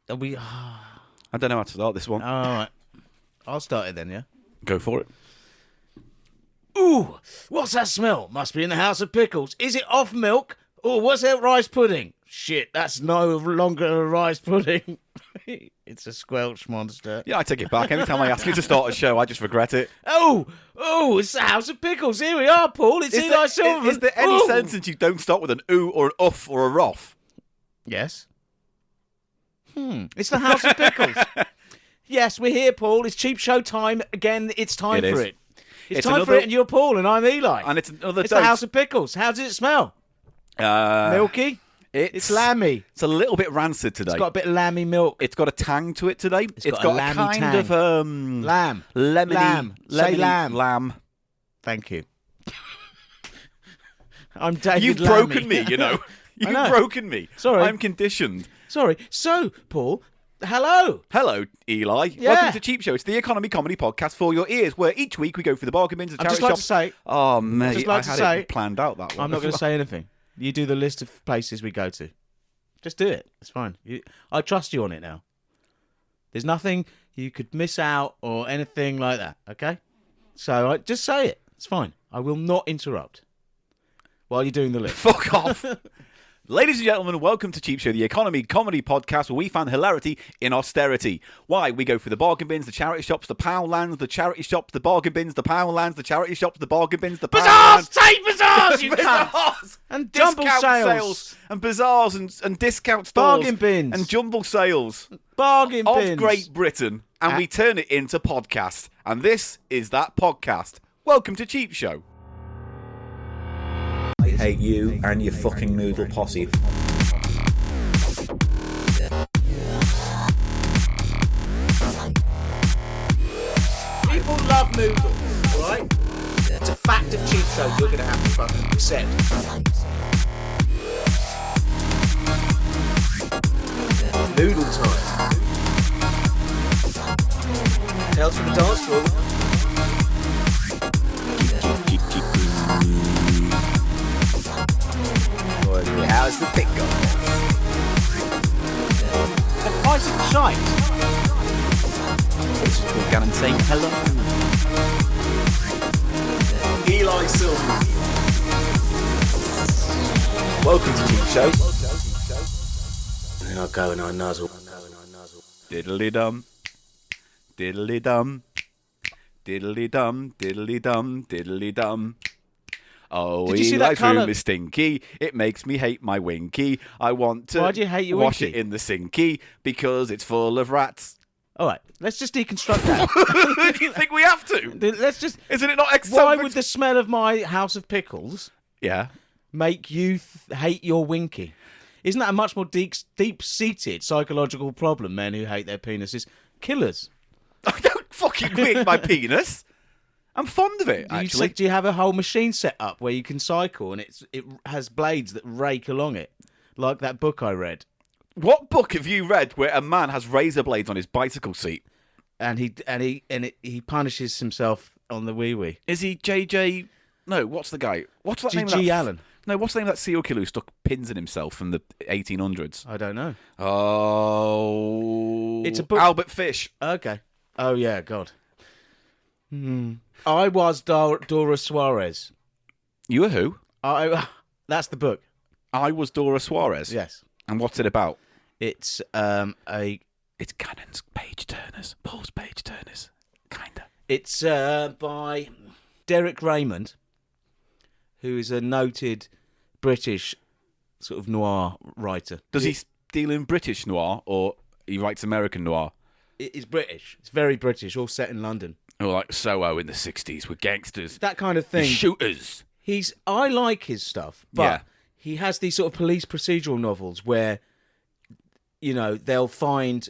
Are we? I don't know how to start this one. All right. I'll start it then, yeah? Go for it. Ooh, what's that smell? Must be in the house of pickles. Is it off milk? Oh, what's that rice pudding? Shit, that's no longer a rice pudding. It's a squelch monster. Yeah, I take it back. Every time I ask you to start a show, I just regret it. Oh, it's the house of pickles. Here we are, Paul. It's Eli Silverman. Is there any sentence you don't start with an ooh or an uff or a roff? Yes. It's the house of pickles. Yes, we're here, Paul. It's cheap show time. Again, it's time for it. It's time for it, and you're Paul, and I'm Eli. And it's another It's the house of pickles. How does it smell? Milky? It's lammy. It's a little bit rancid today. It's got a bit of lammy milk. It's got a tang to it today. It's got a lammy kind tang. of lamb. Lemony. Lamb. Say lamb. Lamb. Thank you. I'm David You've Lammy. broken me, you know. I know. You've broken me. Sorry. I'm conditioned. Sorry. So, Paul, hello. Hello, Eli. Yeah. Welcome to Cheap Show. It's the economy comedy podcast for your ears, where each week we go through the bargain bins, the charity shops. To say, Oh, mate, just like I to had say, it planned out that one. I'm not going to say anything. You do the list of places we go to. Just do it. It's fine. I trust you on it now. There's nothing you could miss out or anything like that, okay? So just say it. It's fine. I will not interrupt while you're doing the list. Fuck off. Ladies and gentlemen, welcome to Cheap Show, the economy comedy podcast where we find hilarity in austerity. Why? We go through the bargain bins, the charity shops, the pound lands, the charity shops, the bargain bins, the pound lands, the charity shops, the bargain bins, the pound lands. Say bazaars, you cunt! Bazaars! And jumble Discount sales. and bazaars and discount stores. Bargain bins. And jumble sales. Bargain Of bins. Great Britain. And we turn it into podcast. And this is that podcast. Welcome to Cheap Show. I hate you and your fucking noodle posse. People love noodles, right? It's a fact of cheap show you're going to have to fucking accept. Noodle time. Tales from the dance floor. How's the pick going? The price of shite. This is Paul Gannon saying hello. Eli Silverman. Welcome to Cheap Show. And I go and I nuzzle. Diddly-dum. Diddly-dum. Diddly-dum. Diddly-dum. Diddly-dum. Oh, Did you see that Eli's colour? room is stinky. It makes me hate my winky. I want to Why do you hate your wash winky? it in the sinky because it's full of rats. All right, let's just deconstruct that. Do you think we have to? Let's just. Isn't it not Why would the smell of my house of pickles Yeah. make you hate your winky? Isn't that a much more deep-seated psychological problem? Men who hate their penises, killers. I don't fucking wink my penis. I'm fond of it, actually. Do you have a whole machine set up where you can cycle and it has blades that rake along it, like that book I read? What book have you read where a man has razor blades on his bicycle seat? And he punishes himself on the wee. Is he JJ? No, what's the guy? What's that name? of G. that Allen. No, what's the name of that serial killer who stuck pins in himself from the 1800s? I don't know. Oh, It's a book. Albert Fish. Okay. Oh yeah, God. I was Dora Suarez. You were who? That's the book. I was Dora Suarez. Yes. And what's it about? It's It's Cannon's page turners, Paul's page turners, kinda. It's by Derek Raymond, who is a noted British sort of noir writer. Does he deal in British noir or he writes American noir? It's British. It's very British, all set in London. Or like Soho in the 60s with gangsters, That kind of the thing. shooters. I like his stuff, but Yeah. he has these sort of police procedural novels where, you know, they'll find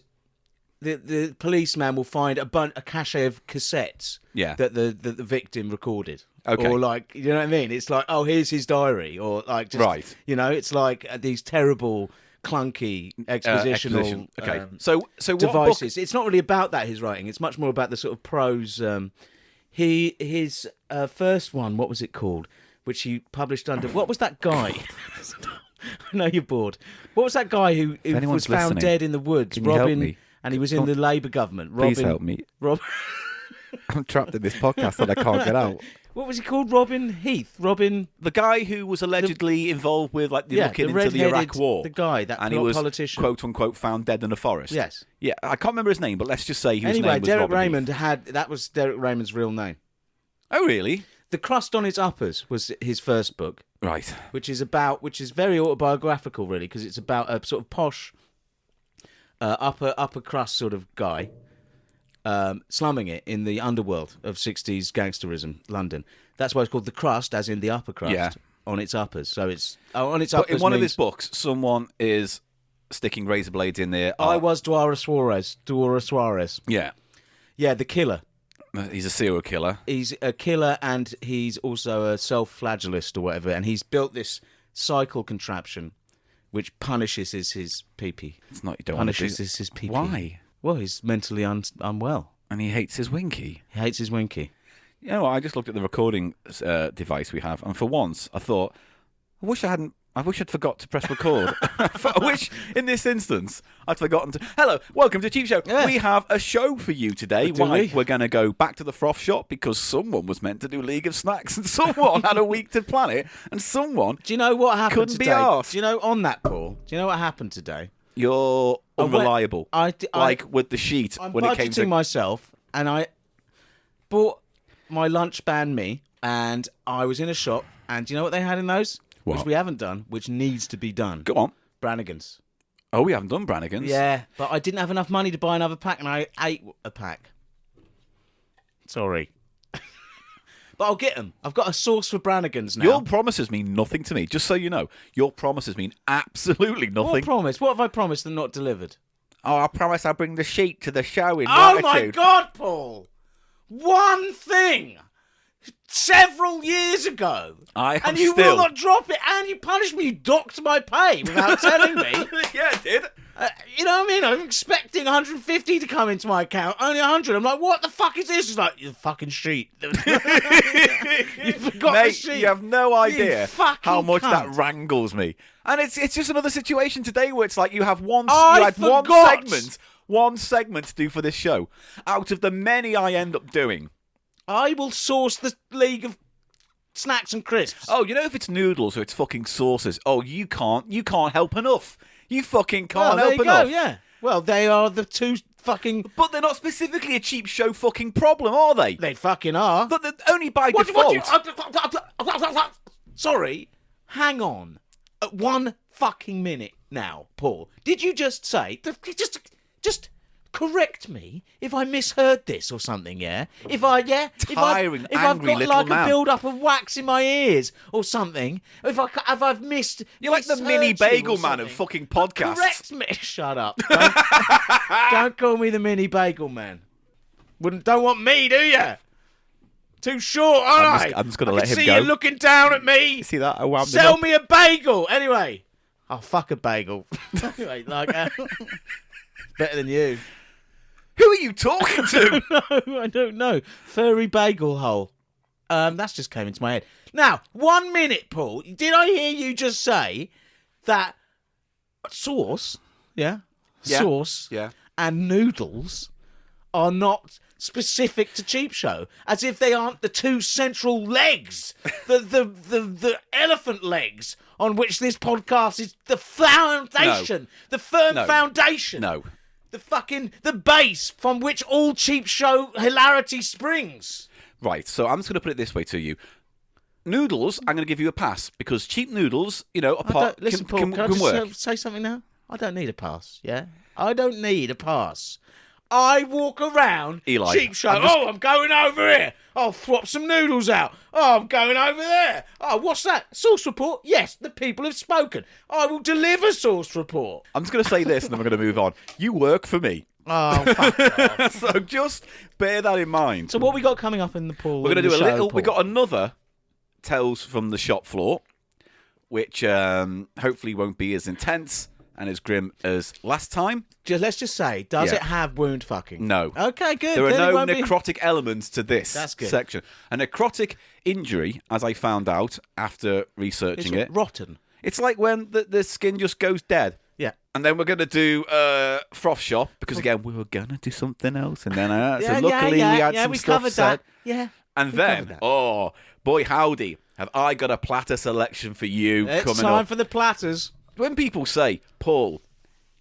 the policeman will find a cache of cassettes Yeah. that the victim recorded. Okay. Or like, you know what I mean? It's like, oh, here's his diary, or like, just, Right. You know, it's like these terrible, clunky expositional Okay. So what devices. book? It's not really about that, his writing. It's much more about the sort of prose. His first one, what was it called? Which he published under. What was that guy? I know you're bored. What was that guy who was anyone's found listening, dead in the woods? can you help Robin, me? and he was in the Labour government. Robin, Please help me. Rob, I'm trapped in this podcast that I can't get out. what was he called? Robin Heath. Robin. The guy who was allegedly involved with looking into the red-headed- Iraq War. The guy, that and he was politician. quote unquote found dead in a forest. Yes. Yeah, I can't remember his name, but let's just say his Anyway, name was Derek Robin Raymond Heath. that was Derek Raymond's real name. Oh, really? The Crust on Its Uppers was his first book, Right. which is very autobiographical, really, because it's about a sort of posh, upper crust sort of guy, slumming it in the underworld of 60s gangsterism, London. That's why it's called The Crust, as in the upper crust, Yeah. on its uppers. So it's on its But uppers. in one of means- his books, someone is sticking razor blades in there. I was Dora Suarez. Yeah. Yeah, the killer. He's a serial killer. He's a killer and he's also a self-flagellist or whatever, and he's built this cycle contraption which punishes his pee-pee. It's not, you don't want to Punishes do... his pee-pee. Why? Well, he's mentally unwell. And he hates his winky. He hates his winky. You know what? I just looked at the recording device we have, and for once, I thought, I wish I'd forgot to press record. I wish, in this instance, I'd forgotten to... Hello, welcome to Cheap Show. Yeah. We have a show for you today. Do we? We're going to go back to the FrothShop because someone was meant to do League of Snacks, and someone had a week to plan it, and someone... Do you know what happened Couldn't be today? arsed. Do you know, on that, Paul, do you know what happened today? You're unreliable. Like with the sheet I'm when it came budgeting to... myself, and I bought my lunch band me, and I was in a shop, and do you know what they had in those? What? Which we haven't done, which needs to be done. Go on. Brannigan's. Oh, we haven't done Brannigan's. Yeah, but I didn't have enough money to buy another pack, and I ate a pack. Sorry. But I'll get them. I've got a sauce for Brannigan's now. Your promises mean nothing to me, just so you know. Your promises mean absolutely nothing. What promise? What have I promised and not delivered? Oh, I promise I'll bring the sheet to the show in Oh my gratitude. God, Paul! One thing! Several years ago. I am and you still- will not drop it, and you punished me. You docked my pay without telling me. Yeah, I did. You know what I mean? I'm expecting 150 to come into my account. Only 100. I'm like, what the fuck is this? It's like, the fucking sheet. You forgot the Mate, sheet. you have no idea fucking how much that cunt. wrangles me. And it's just another situation today where it's like you have one forgot. one segment to do for this show out of the many I end up doing. I will source the League of Snacks and Crisps. Oh, you know, if it's noodles or it's fucking sauces, oh, you can't help enough. You fucking can't there help you enough. go, yeah. Well, they are the two fucking... But they're not specifically a cheap show fucking problem, are they? They fucking are. But they're only by default. Sorry, hang on. At 1 fucking minute now, Paul. Did you just say... Just correct me if I misheard this or something, yeah? If I've Tiring, got angry little like man. a build-up of wax in my ears or something, if I've missed... You're like the misheard mini you or bagel man of something, fucking podcasts. correct me. Shut up. Don't call me the mini bagel man. Don't want me, do you? Too short, aren't I? I'm just gonna I let can him see go. you looking down at me. See that? I wound him Sell up. me a bagel. Anyway. Oh, fuck a bagel. Anyway, like, better than you. Who are you talking to? No, I don't know. Furry bagel hole. That's just came into my head. Now, 1 minute, Paul. Did I hear you just say that sauce, Yeah. sauce, Yeah. and noodles are not specific to Cheap Show, as if they aren't the two central legs, the elephant legs on which this podcast is the foundation, the firm foundation. No. The base from which all Cheap Show hilarity springs. Right, so I'm just going to put it this way to you. Noodles, I'm going to give you a pass because cheap noodles, Paul, can can I just work. say something now? I don't need a pass, yeah? I don't need a pass. I walk around Eli, Cheap Show. I'm I'm going over here. I'll swap some noodles out. Oh, I'm going over there. Oh, what's that? Source report? Yes, the people have spoken. I will deliver source report. I'm just going to say this and then we're going to move on. You work for me. Oh, fuck off. So just bear that in mind. So what we got coming up in the pool? We're going to do a little... Paul? We got another Tales from the Shop Floor, which hopefully won't be as intense and as grim as last time. Let's just say, does Yeah. it have wound fucking? No. Okay, good. There are Then it no won't be- necrotic elements to this That's good. section. A necrotic injury, as I found out after researching It's it, rotten. It's like when the skin just goes dead. Yeah. And then we're going to do FrothShop because, again, we were going to do something else. And then, so luckily we had some we stuff covered said. that. Yeah. And we then, covered that. oh, boy, howdy, have I got a platter selection for you It's coming time up. for the platters. When people say, Paul,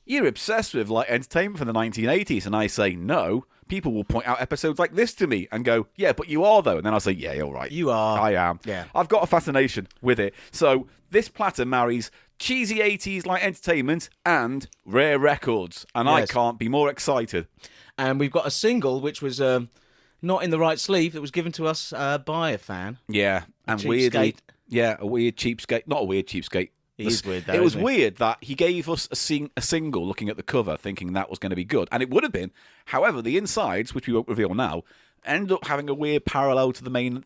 you're obsessed with like entertainment from the 1980s, and I say no, people will point out episodes like this to me and go, yeah, but you are, though. And then I'll say, yeah, you're right. You are. I am. Yeah. I've got a fascination with it. So this platter marries cheesy 80s like entertainment and rare records. And I Yes. can't be more excited. And we've got a single which was not in the right sleeve that was given to us by a fan. Yeah. And cheapskate. weirdly, yeah, a weird cheapskate. Not a weird cheapskate. He is weird, though, It was isn't he? weird that he gave us a single looking at the cover thinking that was going to be good. And it would have been. However, the insides, which we won't reveal now, end up having a weird parallel to the main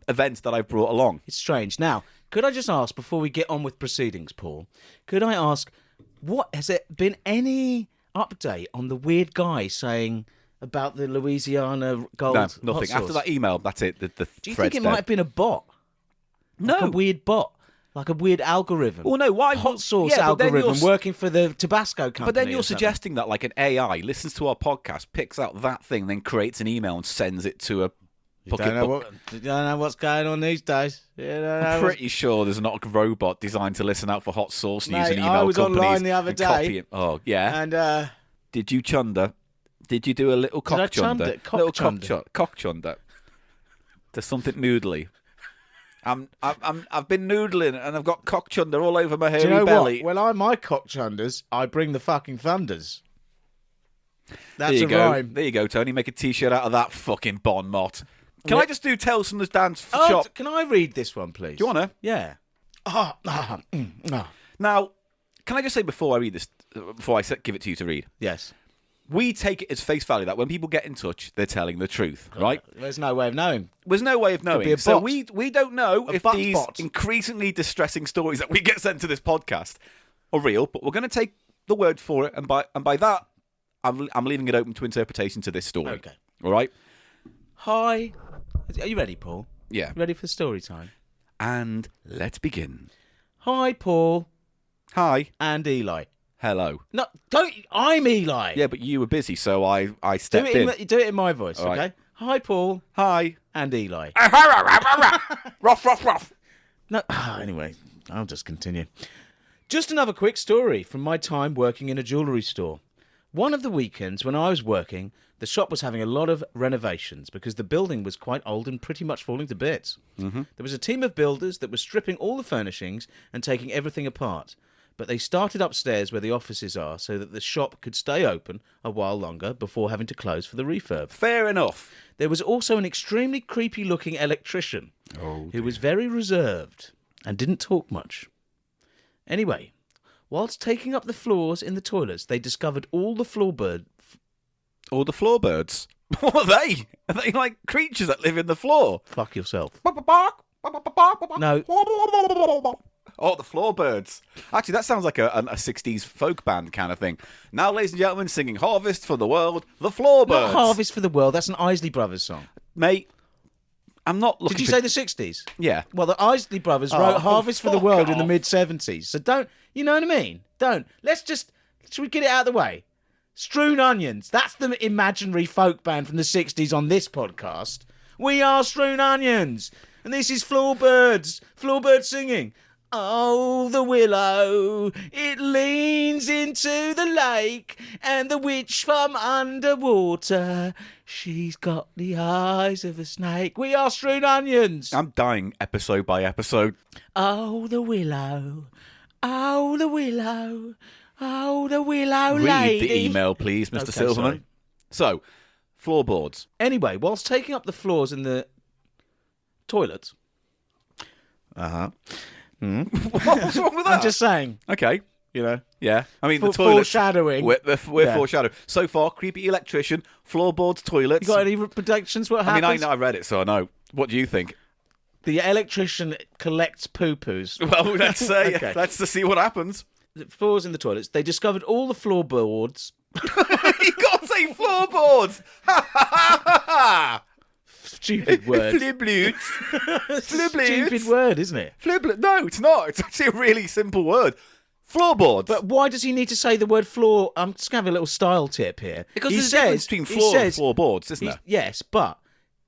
event that I've brought along. It's strange. Now, could I just ask, before we get on with proceedings, Paul, could I ask, what has there been any update on the weird guy saying about the Louisiana gold No, hot nothing. sauce? After that email, that's it. The Do you thread's think it dead. might have been a bot? No. Like a weird bot? Like a weird algorithm? Well, no, why? Hot sauce Yeah, but then algorithm you're- working for the Tabasco company. But then or you're something. suggesting that like an AI listens to our podcast, picks out that thing, then creates an email and sends it to a You don't know what's going on these days. You don't know I'm what's- pretty sure there's not a robot designed to listen out for hot sauce news Mate, and email I was companies online the other and day. copy it. Oh, yeah. And Did you chunder? Did you do a little Did I cock chunder? chunder? Cock Little chunder? cock chunder. There's something noodly. I've been noodling and I've got cock chunder all over my hairy do you know belly. what? When I'm my cock chunders, I bring the fucking thunders. That's There you a go. rhyme. There you go, Tony. Make a t-shirt out of that fucking bon mot. Can I just do Tales from the Dance Oh, Shop? can I read this one, please? Do you want to? Yeah. Now, can I just say before I read this, before I give it to you to read, Yes. we take it as face value that when people get in touch, they're telling the truth, right? There's no way of knowing. There's no way of knowing. be a So bot. we don't know A if butt these bot. increasingly distressing stories that we get sent to this podcast are real, but we're going to take the word for it, and by that, I'm leaving it open to interpretation to this story. Okay. All right? Hi. Are you ready, Paul? Yeah. You ready for story time? And let's begin. Hi, Paul Hi. and Eli. Hello. No, don't. I'm Eli. Yeah, but you were busy, so I Do stepped it in. do it in my voice, All right. okay? Hi, Paul Hi. and Eli. Ruff, ruff, ruff. No. Anyway, I'll just continue. Just another quick story from my time working in a jewellery store. One of the weekends when I was working, the shop was having a lot of renovations because the building was quite old and pretty much falling to bits. Mm-hmm. There was a team of builders that were stripping all the furnishings and taking everything apart. But they started upstairs where the offices are so that the shop could stay open a while longer before having to close for the refurb. Fair enough. There was also an extremely creepy-looking electrician who was very reserved and didn't talk much. Anyway, whilst taking up the floors in the toilets, they discovered all the floorboards. All the floorboards. What are they? Are they like creatures that live in the floor? Fuck yourself. No. No. Oh, the Floorboards. Actually, that sounds like a 60s folk band kind of thing. Now, ladies and gentlemen, singing Harvest for the World, the Floorboards. Not Harvest for the World. That's an Isley Brothers song. Mate, I'm not looking Did you for... say the 60s? Yeah. Well, the Isley Brothers Oh, wrote Harvest for the fuck World in off. the mid-70s. So don't... You know what I mean? Don't. Should we get it out of the way? Strewn Onions. That's the imaginary folk band from the 60s on this podcast. We are Strewn Onions. And this is Floorboards. Floorboards singing. Oh, the willow, it leans into the lake, and the witch from underwater, she's got the eyes of a snake. We are Strewn Onions. I'm dying episode by episode. Oh, the willow, oh, the willow, oh, the willow Read lady. the email, please, Mr. Okay, Silverman. sorry. So, floorboards. Anyway, whilst taking up the floors in the toilets. What's wrong with that? I'm just saying, Okay. you know. Yeah. I mean, the For- toilets... foreshadowing. We're Yeah. foreshadowing. So far, creepy electrician, floorboards, toilets. You got any predictions what I mean, happens? I read it, so I know. What do you think? The electrician collects poo-poos. Well, let's say, Okay. let's just see what happens. The floors in the toilets. They discovered all the floorboards. You got to say floorboards. stupid word. Floorboards. It's a stupid word, isn't it? No, it's not. It's actually a really simple word. Floorboards. But why does he need to say the word floor? I'm just going to have a little style tip here. Because there's a difference between floor and floorboards, isn't there? Yes, but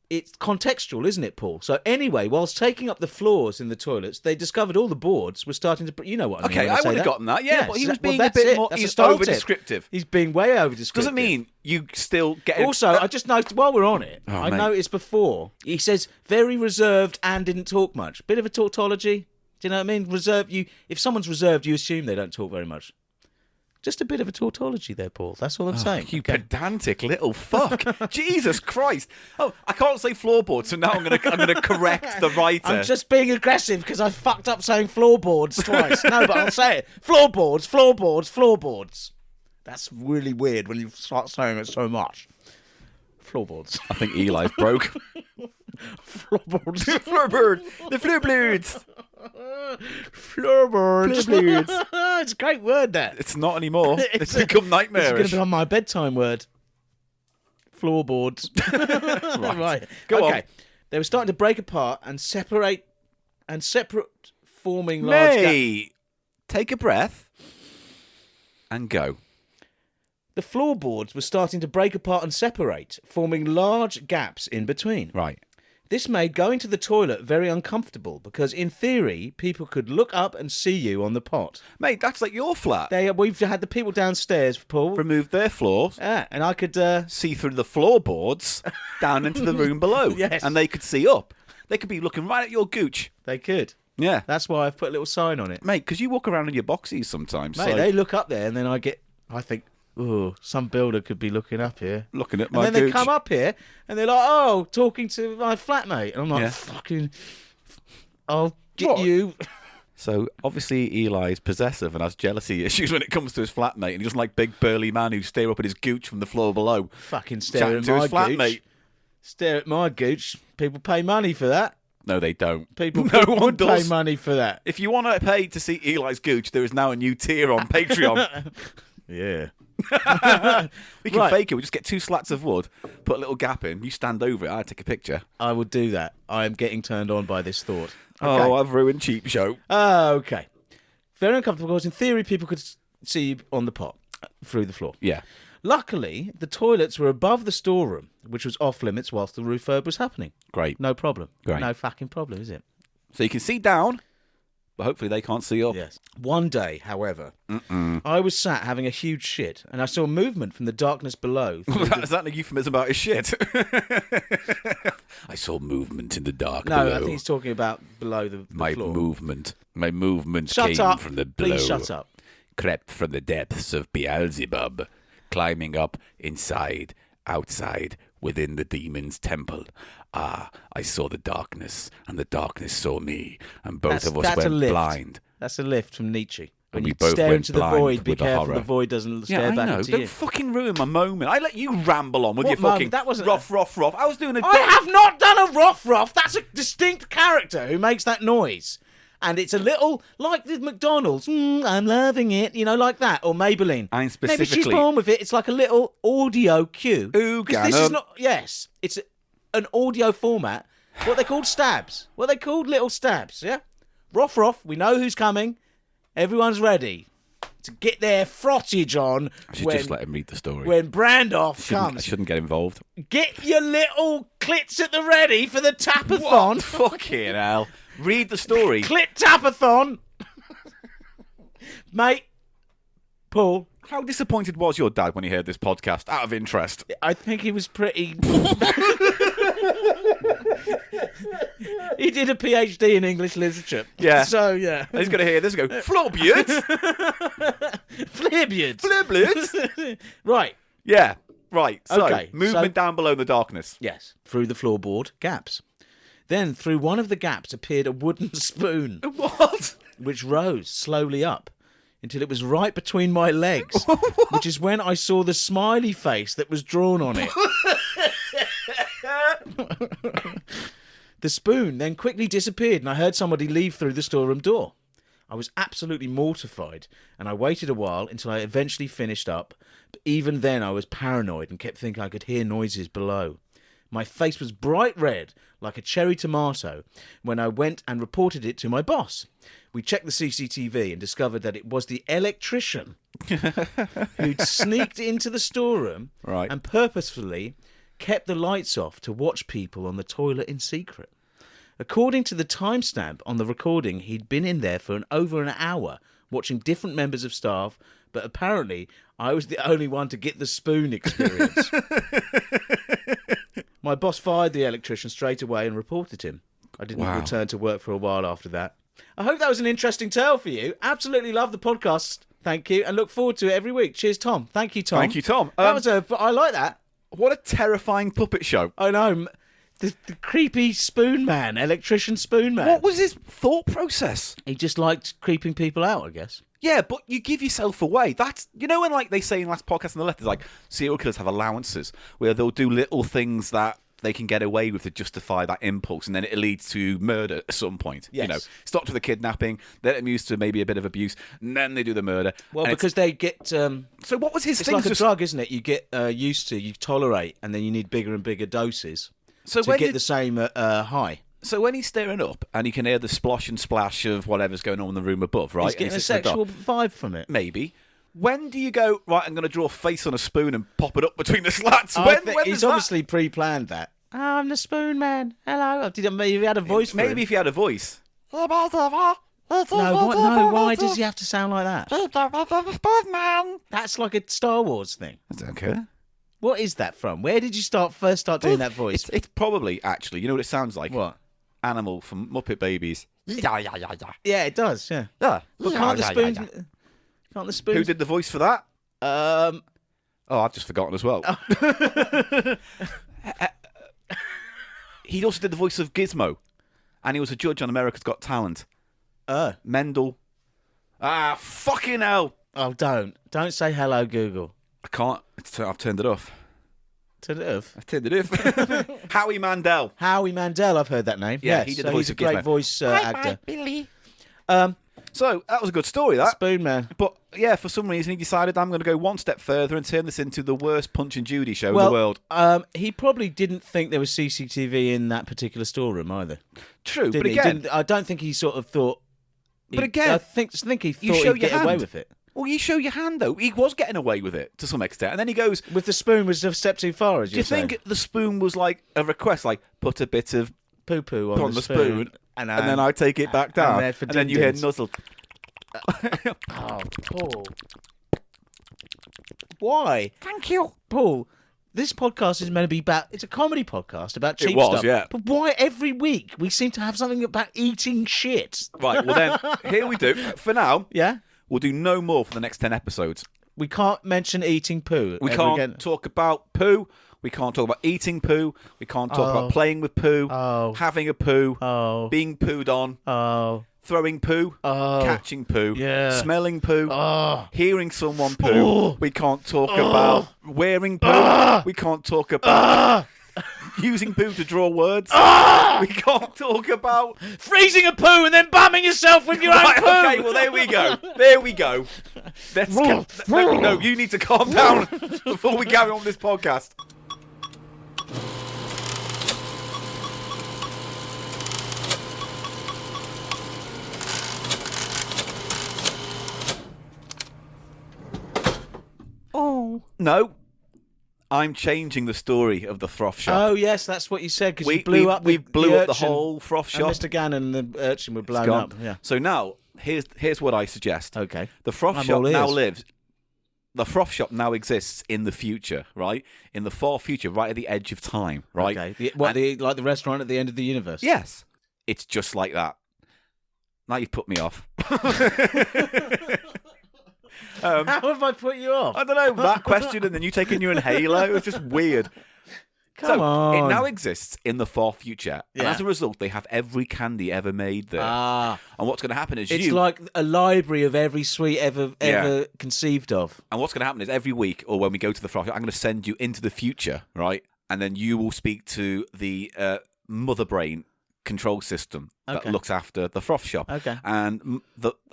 it's contextual, isn't it, Paul? So anyway, whilst taking up the floors in the toilets, they discovered all the boards were starting to... You know what I mean. Okay, I would have gotten that, yeah. But he was being a that's bit it. more... That's a He's style tip. over-descriptive. He's being way over-descriptive. Doesn't mean you still get... Also, I just noticed, while we're on it, I mate. noticed before, he says very reserved and didn't talk much. Bit of a tautology. Do you know what I mean? If someone's reserved, you assume they don't talk very much. Just a bit of a tautology there, Paul. That's all I'm saying. You pedantic little fuck. Jesus Christ. Oh, I can't say floorboard, so now I'm going to correct the writer. I'm just being aggressive because I fucked up saying floorboards twice. No, but I'll say it. Floorboards, floorboards, floorboards. That's really weird when you start saying it so much. Floorboards. I think Eli's broke. Floorboards. Floorboard. The floorboards. Floorboards. It's a great word, that. It's not anymore. It's become nightmarish. It's going to become my bedtime word. Floorboards. Right. Go on. They were starting to break apart and separate, forming large gaps. Mate, take a breath and go. The floorboards were starting to break apart and separate, forming large gaps in between. Right. This made going to the toilet very uncomfortable because, in theory, people could look up and see you on the pot. Mate, that's like your flat. We've had the people downstairs, Paul. Remove their floors. And I could... see through the floorboards down into the room below. Yes. And they could see up. They could be looking right at your gooch. They could. Yeah. That's why I've put a little sign on it. Mate, because you walk around in your boxies sometimes. Mate, so they look up there and then I think, oh, some builder could be looking up here. looking at my And then gooch. they come up here and they're like, oh, talking to my flatmate. And I'm like, Yeah. fucking, I'll get What? you. So, obviously, Eli is possessive and has jealousy issues when it comes to his flatmate. And he doesn't like big, burly man who stare up at his gooch from the floor below. Fucking stare Chatting at to my his flatmate. gooch. Stare at my gooch. People pay money for that. No, they don't. People no one would does. pay money for that. If you want to pay to see Eli's gooch, there is now a new tier on Patreon. Yeah. We can Right. fake it. We just get 2 slats of wood, put a little gap in. You stand over it. I take a picture. I would do that. I am getting turned on by this thought. Oh, I've ruined Cheap Show. Okay. Very uncomfortable because, in theory, people could see you on the pot through the floor. Yeah. Luckily, the toilets were above the storeroom, which was off limits whilst the refurb was happening. Great. No problem. Great. No fucking problem, is it? So you can see down, but hopefully they can't see up. Yes. One day, however, I was sat having a huge shit, and I saw movement from the darkness below. Is that a euphemism about his shit? I saw movement in the dark No, below. I think he's talking about below the My floor. movement Shut came up. from the below. Please shut up. Crept from the depths of Beelzebub, climbing up, inside, outside, within the demon's temple. Ah, I saw the darkness, and the darkness saw me, and both of us That's a went lift. blind. That's a lift from Nietzsche. When we you both stare went into the blind void, be with the careful horror. the void doesn't Yeah, stare I back know. into Don't you. fucking ruin my moment. I let you ramble on with What your fucking moment? That wasn't- rough. I was doing a... I have not done a rough. That's a distinct character who makes that noise. And it's a little, like the McDonald's, I'm loving it, like that. Or Maybelline. I'm Maybe she's specifically- born with it. It's like a little audio cue. Ooh, 'Cause this is Gannon. not, yes, it's an audio format. What they called stabs. What they called little stabs, yeah? Rough, we know who's coming. Everyone's ready to get their frottage on I should just let him read the story. when Brandoff I comes. shouldn't get involved. Get your little clits at the ready for the tapathon. Fucking hell. Read the story. Clit tapathon. Mate, Paul, How disappointed was your dad when he heard this podcast, out of interest? I think he was pretty... He did a PhD in English literature. Yeah. So, yeah. He's going to hear this and go, Floorboards? Flibbeards. Floorboards? Right. Yeah, right. So, Okay, movement so- down below in the darkness. Yes. Through the floorboard gaps. Then, through one of the gaps appeared a wooden spoon, What? which rose slowly up until it was right between my legs, which is when I saw the smiley face that was drawn on it. The spoon then quickly disappeared and I heard somebody leave through the storeroom door. I was absolutely mortified and I waited a while until I eventually finished up. But even then I was paranoid and kept thinking I could hear noises below. My face was bright red, like a cherry tomato, when I went and reported it to my boss. We checked the CCTV and discovered that it was the electrician who'd sneaked into the storeroom Right. and purposefully kept the lights off to watch people on the toilet in secret. According to the timestamp on the recording, he'd been in there for over an hour watching different members of staff, but apparently I was the only one to get the spoon experience. My boss fired the electrician straight away and reported him. I didn't return to work for a while after that. I hope that was an interesting tale for you. Absolutely love the podcast. Thank you, and look forward to it every week. Cheers, Tom. Thank you, Tom. Thank you, Tom. I like that. What a terrifying puppet show. I know. The creepy spoon man, electrician spoon man. What was his thought process? He just liked creeping people out, I guess. Yeah, but you give yourself away. That's, you know, when like they say in last podcast on the left, it's like serial killers have allowances where they'll do little things that they can get away with to justify that impulse, and then it leads to murder at some point. Yes. You know, stopped with the kidnapping, then it moves to maybe a bit of abuse, and then they do the murder. Well, and because they get... so what was his it's thing? like a drug, isn't it? You get used to, you tolerate, and then you need bigger and bigger doses to get the same high. So when he's staring up and he can hear the splosh and splash of whatever's going on in the room above, right? He's getting a sexual vibe from it. Maybe. When do you go, right, I'm going to draw a face on a spoon and pop it up between the slats? He's obviously pre-planned that. Oh, I'm the spoon man. Hello. Maybe he had a voice. Maybe if he had a voice. No, why does he have to sound like that? That's like a Star Wars thing. I don't care. What is that from? Where did you first start doing that voice? It's probably, actually, you know what it sounds like? What? Animal from Muppet Babies. Yeah, it does. Yeah. Yeah. But can't the spoons? Can't the spoons? Who did the voice for that? Oh, I've just forgotten as well. He also did the voice of Gizmo, and he was a judge on America's Got Talent. Mendel. Ah, fucking hell! Oh, don't say hello, Google. I can't. I've turned it off. Turn it off. I've turned it off. Howie Mandel. Howie Mandel. I've heard that name. Yeah, yes, he did the voice he's a of great Gizmo. voice actor. Bye, Billy. So that was a good story, that. Spoon man. But yeah, for some reason he decided I'm going to go one step further and turn this into the worst Punch and Judy show in the world. He probably didn't think there was CCTV in that particular storeroom either. True, Didn't but he? again, I don't think he sort of thought. But again, I think he you thought show he'd your get away hand. with it. Well, you show your hand though. He was getting away with it to some extent, and then he goes. With the spoon was a step too far, as Do you think the spoon was like a request, like put a bit of poo on the spoon, and then I take it back down, and then you hear nuzzle. Oh, Paul. Why? Thank you. Paul, this podcast is meant to be about... It's a comedy podcast about cheap It was, stuff. yeah. But why every week we seem to have something about eating shit? Right, well then, here we do. For now, Yeah? we'll do no more for the next 10 episodes. We can't mention eating poo. We ever can't again. talk about poo. We can't talk about eating poo. We can't talk about playing with poo, having a poo, being pooed on, throwing poo, catching poo, smelling poo, hearing someone poo. We can't talk about wearing poo. We can't talk about using poo to draw words. We can't talk about freezing a poo and then bumming yourself with your own poo. Okay, well there we go. There we go. No, you need to calm down before we carry on with this podcast. Oh. No. I'm changing the story of the froth shop. Oh, yes, that's what you said, because We you blew up we blew up the urchin, whole froth shop. and Mr. Gannon and the urchin were blown Gone. up. Yeah. So now, here's what I suggest. Okay. The froth I'm shop all now ears. lives. The froth shop now exists in the future, right? In the far future, right at the edge of time, right? Okay. Like the restaurant at the end of the universe? Yes. It's just like that. Now you've put me off. How have I put you off? I don't know, that question and then you taking your inhaler, it was just weird. Come on. It now exists in the far future, and Yeah. as a result, they have every candy ever made there. And what's going to happen is It's like a library of every sweet ever Yeah. conceived of. And what's going to happen is every week, or when we go to the froth shop, I'm going to send you into the future, right? And then you will speak to the mother brain control system that looks after the froth shop. Okay. And I'm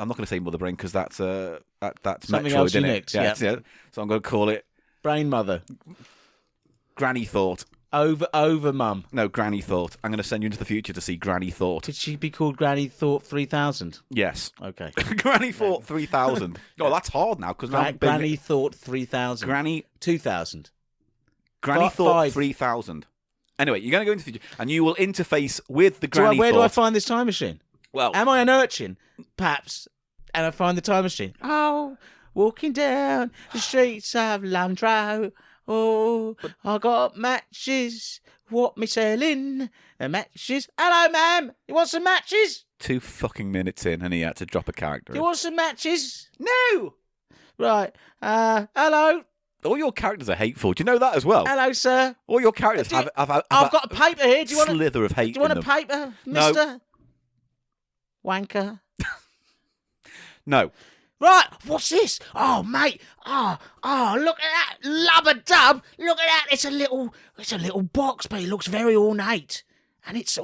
not going to say mother brain because that's Something Metroid, else you isn't it? nicked, Yeah, yeah. it's- yeah. So I'm going to call it Brain mother. Granny Thought. Over mum. No, Granny Thought. I'm going to send you into the future to see Granny Thought. Could she be called Granny Thought 3000? Yes. Okay. Granny Thought 3000. Oh, that's hard now because now Granny Thought 3000. Granny 2000. Thought Five. 3000. Anyway, you're going to go into the future and you will interface with the Granny Where Thought. do I find this time machine? Well, Am I an urchin? Perhaps. And I find the time machine. Oh, walking down the streets of Landrow. Oh, I got matches. What me selling? The matches. Hello, ma'am. You want some matches? 2 fucking minutes in and he had to drop a character. You want some matches? No! Right. Hello. All your characters are hateful. Do you know that as well? Hello, sir. All your characters Do you- have I've got a paper here. Do you want a slither of hate Do you want in a them. paper, No. mister? Wanker. No. Right, what's this? Oh, mate. Oh, look at that. Lubba dub. Look at that. It's a little box, but it looks very ornate. And it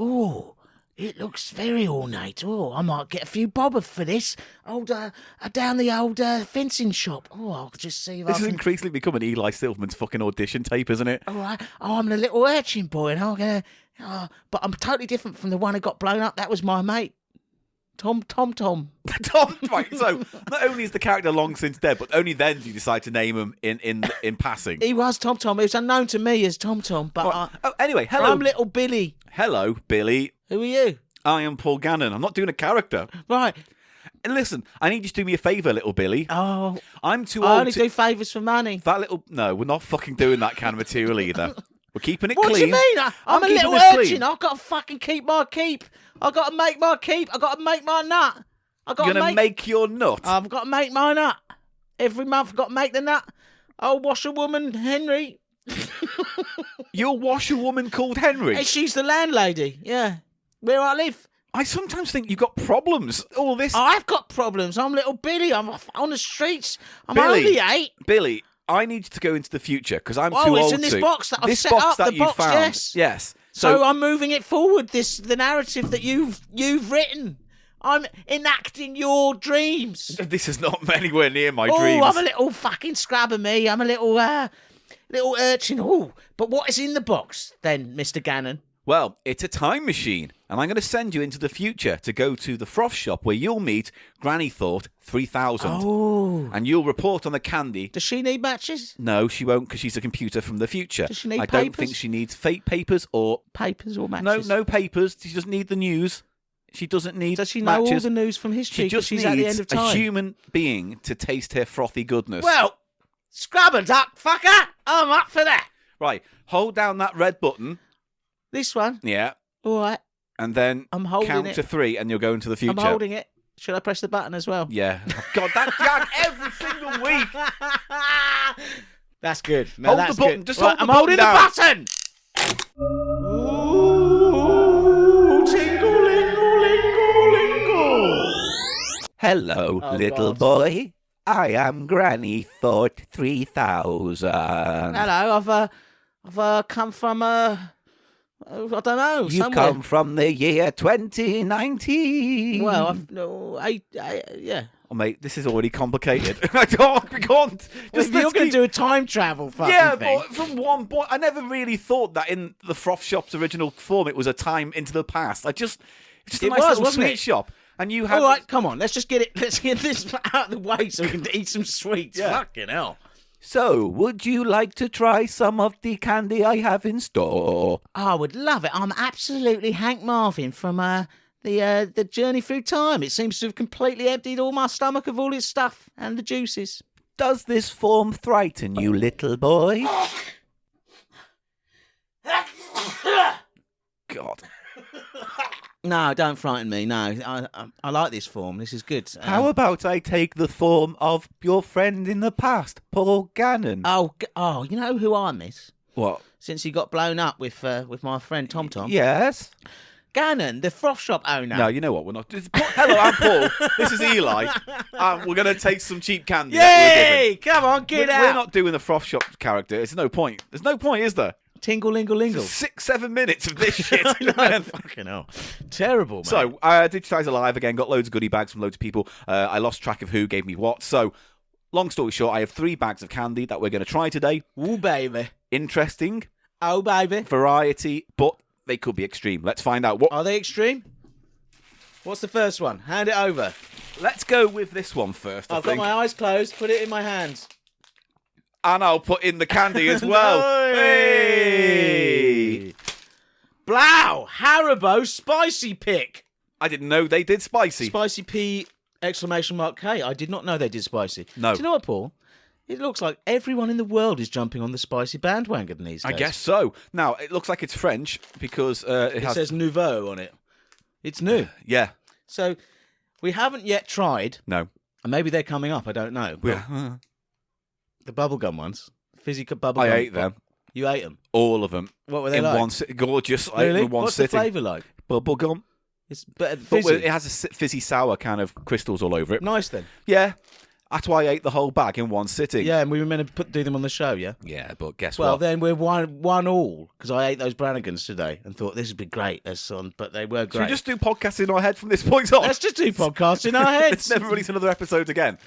looks very ornate. Oh, I might get a few bob for this. Down the old fencing shop. Oh, I'll just see if This I is can... increasingly becoming Eli Silverman's fucking audition tape, isn't it? All right. Oh, I'm the little urchin boy, and I'm gonna... Oh, but I'm totally different from the one who got blown up. That was my mate. Tom. Tom, right. So not only is the character long since dead, but only then do you decide to name him in passing. He was Tom. It was unknown to me as Tom, but Oh, anyway, hello. I'm little Billy. Hello, Billy. Who are you? I am Paul Gannon. I'm not doing a character. Right. And listen, I need you to do me a favour, little Billy. Oh, I'm too I old only to... do favours for money. No, we're not fucking doing that kind of material either. We're keeping it What clean. do you mean? I'm a keeping little this urchin. clean. I've got to fucking keep my keep. I've got to make my keep. I've got to make my nut. I've got You're to going to make your nut. I've got to make my nut. Every month I've got to make the nut. Oh, washerwoman Henry. You're a washerwoman called Henry. Hey, she's the landlady. Yeah. Where I live. I sometimes think you've got problems. All this... I've got problems. I'm little Billy. I'm on the streets. I'm Billy. only 8. Billy, I need you to go into the future because I'm Oh, too it's old in this to. box that I've this set box up, that the you box, found. yes. So I'm moving it forward. The narrative that you've written. I'm enacting your dreams. this is not anywhere near my Oh, dreams. I'm a little fucking scrub of me. I'm a little urchin. Oh, but what is in the box then, Mr. Gannon? Well, it's a time machine, and I'm going to send you into the future to go to the FrothShop where you'll meet Granny Thought 3000. Oh. And you'll report on the candy. Does she need matches? No, she won't because she's a computer from the future. Does she need I don't papers? think she needs fake papers or... Papers or matches? No papers. She doesn't need the news. She doesn't need Does she know matches. all the news from history? She 'cause just she's needs at the end of a time. human being to taste her frothy goodness. Well, scrub and duck, fucker. I'm up for that. Right, hold down that red button. This one. Yeah. All right. And then I'm holding count it. to 3 and you'll go into the future. I'm holding it. Should I press the button as well? Yeah. God, that jag every single week. That's good. No, Hold that's the button. good. Just Right, hold the I'm holding button the button. Ooh, tingle-lingle-lingle-lingle. Hello, Oh, little God. boy. I am Granny Thought 3000. Hello, I've come from I don't know. You've somewhere. come from the year 2019. Well, yeah. Oh, mate, this is already complicated. I can't. We can't. If you're going to do a time travel fucking Yeah, thing. but from one point, I never really thought that in the FrothShop's original form it was a time into the past. It's just a It nice was, little wasn't sweet it? shop, and you had. All right, come on. Let's get this out of the way so we can eat some sweets. Yeah. Fucking hell. So, would you like to try some of the candy I have in store? I would love it. I'm absolutely Hank Marvin from the Journey Through Time. It seems to have completely emptied all my stomach of all its stuff and the juices. Does this form frighten you, little boy? God. No, don't frighten me. No, I like this form. This is good. How about I take the form of your friend in the past, Paul Gannon? Oh, you know who I miss? What? Since he got blown up with my friend Tom. Yes? Gannon, the FrothShop owner. No, you know what? We're not. Hello, I'm Paul. This is Eli. We're going to take some cheap candy. Yay! Come on, get out. We're not doing the FrothShop character. It's no point. There's no point, is there? Tingle-lingle-lingle. 6-7 minutes of this shit. No, fucking hell. Terrible, mate. So, Digitize Alive again, got loads of goodie bags from loads of people. I lost track of who gave me what. So, long story short, I have 3 bags of candy that we're going to try today. Ooh, baby. Interesting. Oh, baby. variety, but they could be extreme. Let's find out. Are they extreme? What's the first one? Hand it over. Let's go with this one first. I've got my eyes closed. Put it in my hands. And I'll put in the candy as well. Hey! Blow! Haribo spicy pick. I didn't know they did spicy. Spicy P! Exclamation mark K. I did not know they did spicy. No. Do you know what, Paul? It looks like everyone in the world is jumping on the spicy bandwagon these days. I guess so. Now, it looks like it's French because It says nouveau on it. It's new. Yeah. So we haven't yet tried, No. and maybe they're coming up. I don't know. But Yeah. the bubblegum ones, fizzy bubblegum. I ate them. You ate them. All of them. What were they in like? one gorgeous. I ate them Really? in one What's sitting. the flavour like? Bubblegum. It's better But fizzy. it has a fizzy sour kind of crystals all over it. Nice then. Yeah. That's why I ate the whole bag in one sitting. Yeah, and we were meant to do them on the show. Yeah. Yeah, but guess Well, what? then we're one all because I ate those Brannigans today and thought this would be great. But they were Should great. we just do podcasts in our head from this point on? Let's just do podcasts in our heads. Let's never release another episode again.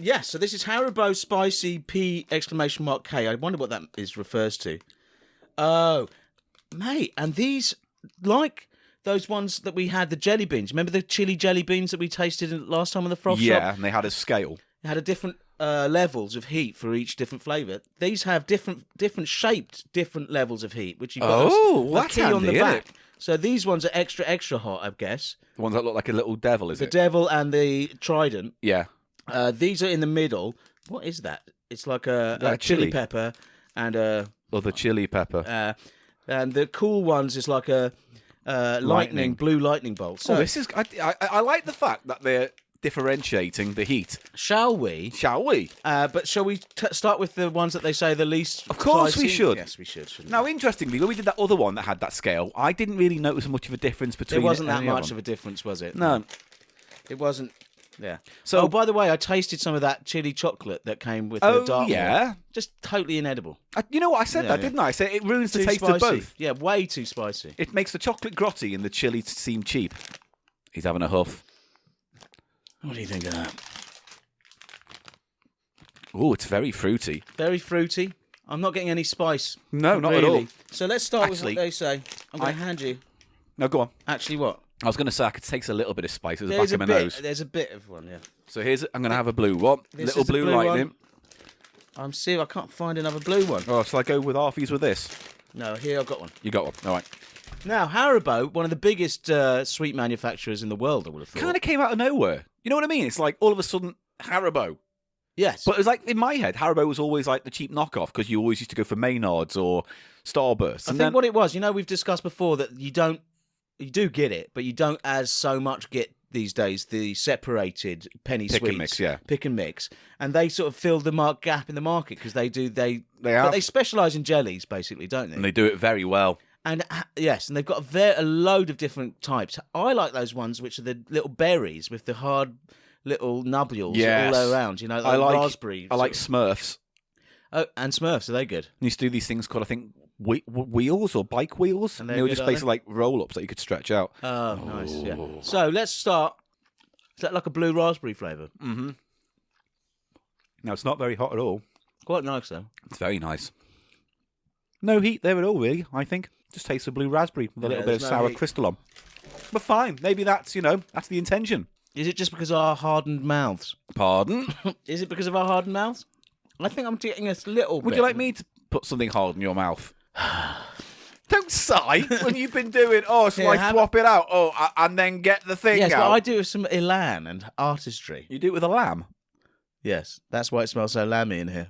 Yes, so this is Haribo Spicy P! Exclamation mark K. I wonder what that refers to. Oh, mate, and these, like those ones that we had, the jelly beans. Remember the chili jelly beans that we tasted last time on the FrothShop? Yeah, and they had a scale. It had a different levels of heat for each different flavour. These have different shaped, different levels of heat, which you've got a that's key on the handy, isn't back. So these ones are extra hot, I guess. The ones that look like a little devil, is The it? devil and the trident. Yeah. These are in the middle. What is that? It's like a chili chili. pepper and a... Or the chili pepper. and the cool ones is like a blue lightning bolt. So, this is. I like the fact that they're differentiating the heat. shall we? Shall we? But shall we start with the ones that they say the least? Of course we spicy? should. Yes, we should. Shouldn't Now, interestingly, when we did that other one that had that scale, I didn't really notice much of a difference between. It wasn't that any much them. of a difference, was it? No. It wasn't. Yeah. So- oh, by the way, I tasted some of that chili chocolate that came with the dark. yeah. Just totally inedible. You know what I said Yeah, that, yeah. didn't I? I said it ruins the Too taste spicy. of both. Yeah, way too spicy. It makes the chocolate grotty and the chili seem cheap. He's having a huff. What do you think of that? Oh, it's very fruity. Very fruity. I'm not getting any spice. No, not at really. all. So let's start with Actually, what they say. I'm going to hand you. No, go on. Actually, what? I was going to say I could taste a little bit of spice at the There's back a of my bit. nose. There's a bit of one. Yeah. So I'm going to have a blue one. This Little is the blue blue lightning. one. I'm serious. I can't find another blue one. Oh, shall I go with halfies with this? No, here I've got one. You got one. All right. Now, Haribo, one of the biggest sweet manufacturers in the world, I would have thought. Kind of came out of nowhere. You know what I mean? It's like all of a sudden Haribo. Yes. But it was like in my head, Haribo was always like the cheap knockoff because you always used to go for Maynards or Starburst. I think what it was, we've discussed before that you do get it, but you don't as so much get these days the separated penny Pick and sweets. mix, yeah. Pick and mix. And they sort of fill the gap in the market because they have. they specialise in jellies, basically, don't they? And they do it very well. And yes, and they've got a load of different types. I like those ones which are the little berries with the hard little nubules Yes. all around. Like I like raspberry. I like sort Smurfs. of- Oh, and Smurfs, are they good? They used to do these things called, I think, wheels or bike wheels. And And they're they were good, just are they? basically like roll-ups that you could stretch out. Oh, nice. Yeah. So let's start. Is that like a blue raspberry flavour? Mm-hmm. Now, it's not very hot at all. Quite nice though. It's very nice. No heat there at all, really, I think. Just tastes of blue raspberry with a little bit of there's no sour heat. crystal on. But fine. Maybe that's the intention. Is it just because of our hardened mouths? Pardon? Is it because of our hardened mouths? I think I'm getting a little. Would you like me to put something hard in your mouth? Don't sigh when you've been doing, shall Here, I have swap it out? And then get the thing Yes, out. but I do it with some elan and artistry. You do it with a lamb. Yes, that's why it smells so lammy in here.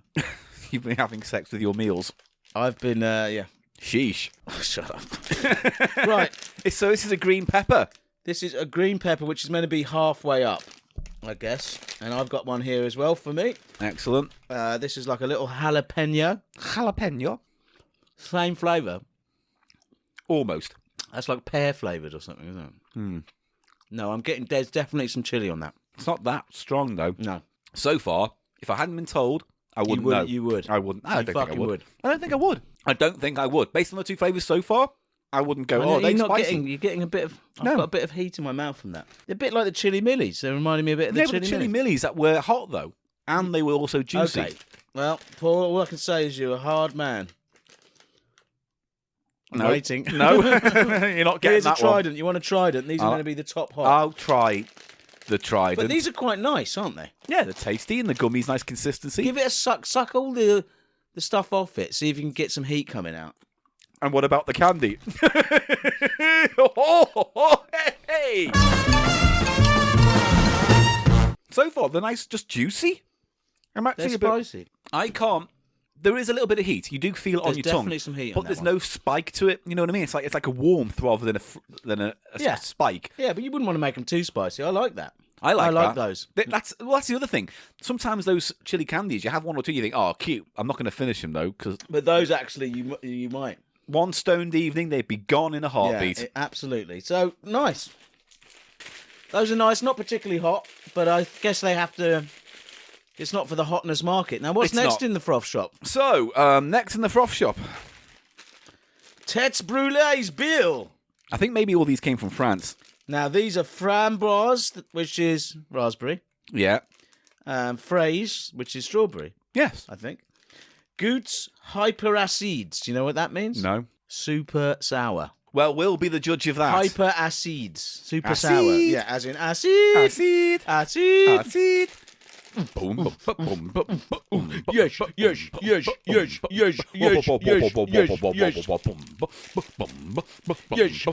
You've been having sex with your meals. I've been, yeah. Sheesh. Shut up. Right. So this is a green pepper. This is a green pepper, which is meant to be halfway up, I guess. And I've got one here as well for me. Excellent. This is like a little jalapeno. Jalapeno. Same flavour. Almost. That's like pear flavoured or something, isn't it? No, there's definitely some chilli on that. It's not that strong, though. No. So far, if I hadn't been told, I wouldn't know. You would. I wouldn't. I don't think I fucking would. would. I don't think I would. I don't think I would. Based on the two flavours so far, I wouldn't go, they're spicy. You're getting a bit of... No. I've got a bit of heat in my mouth from that. They're a bit like the chili millies. They're reminding me a bit of the But chili the chili millies. millies that were hot, though. And they were also juicy. Okay. Well, Paul, all I can say is you're a hard man. I'm waiting. No, you're not getting Here's that a Trident. You want a Trident? These are going to be the top hot. I'll try the Trident. But these are quite nice, aren't they? Yeah, they're tasty and the gummy's nice consistency. Give it a suck. Suck all the stuff off it. See if you can get some heat coming out. And what about the candy? Hey! So far, they're nice, just juicy. I'm actually They're a bit... spicy. I can't... There is a little bit of heat. You do feel it on There's your tongue. definitely some heat but on that there's one. no spike to it. You know what I mean? It's like a warmth rather than a Yeah. spike. Yeah, but you wouldn't want to make them too spicy. I like that. I like that. those. That's the other thing. Sometimes those chili candies, you have one or two, you think, oh, cute. I'm not going to finish them, though, because But those actually, you might. one stoned evening, they'd be gone in a heartbeat. Yeah, absolutely. So, nice. Those are nice. Not particularly hot, but I guess they have to... It's not for the hotness market. Now, what's It's next not. in the froth shop? So, next in the froth shop, Têtes brûlées, Bill. I think maybe all these came from France. Now, these are framboise, which is raspberry. Yeah. Fraise, which is strawberry, Yes. I think. Gouttes hyperacides. Do you know what that means? No. Super sour. Well, we'll be the judge of that. Hyperacides. Super Acid. sour. Yeah, as in acid. Acid. Acid. Acid. Boom, boom, boom, boom, boom. Yes, yes, yes, yes, yes, yes, yes, yes, yes,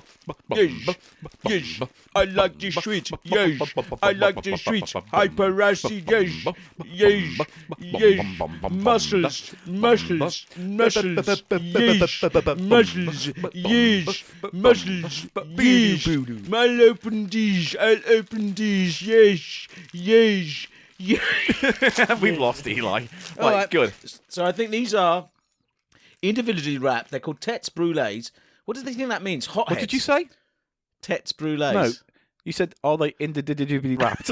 yes. I like the sweet. Yes, I like the sweet. Hyperacid. Yes, yes, yes. Muscles, muscles, muscles. Yes, muscles. Yes, muscles. Yes. I'll open these. I'll open these. Yes, yes. Yeah. We've lost Eli. All Right, good. So I think these are individually wrapped. They're called têtes brûlées. What do they think that means? Hotheads. What did you say? Têtes brûlées. No. You said, are they individually wrapped?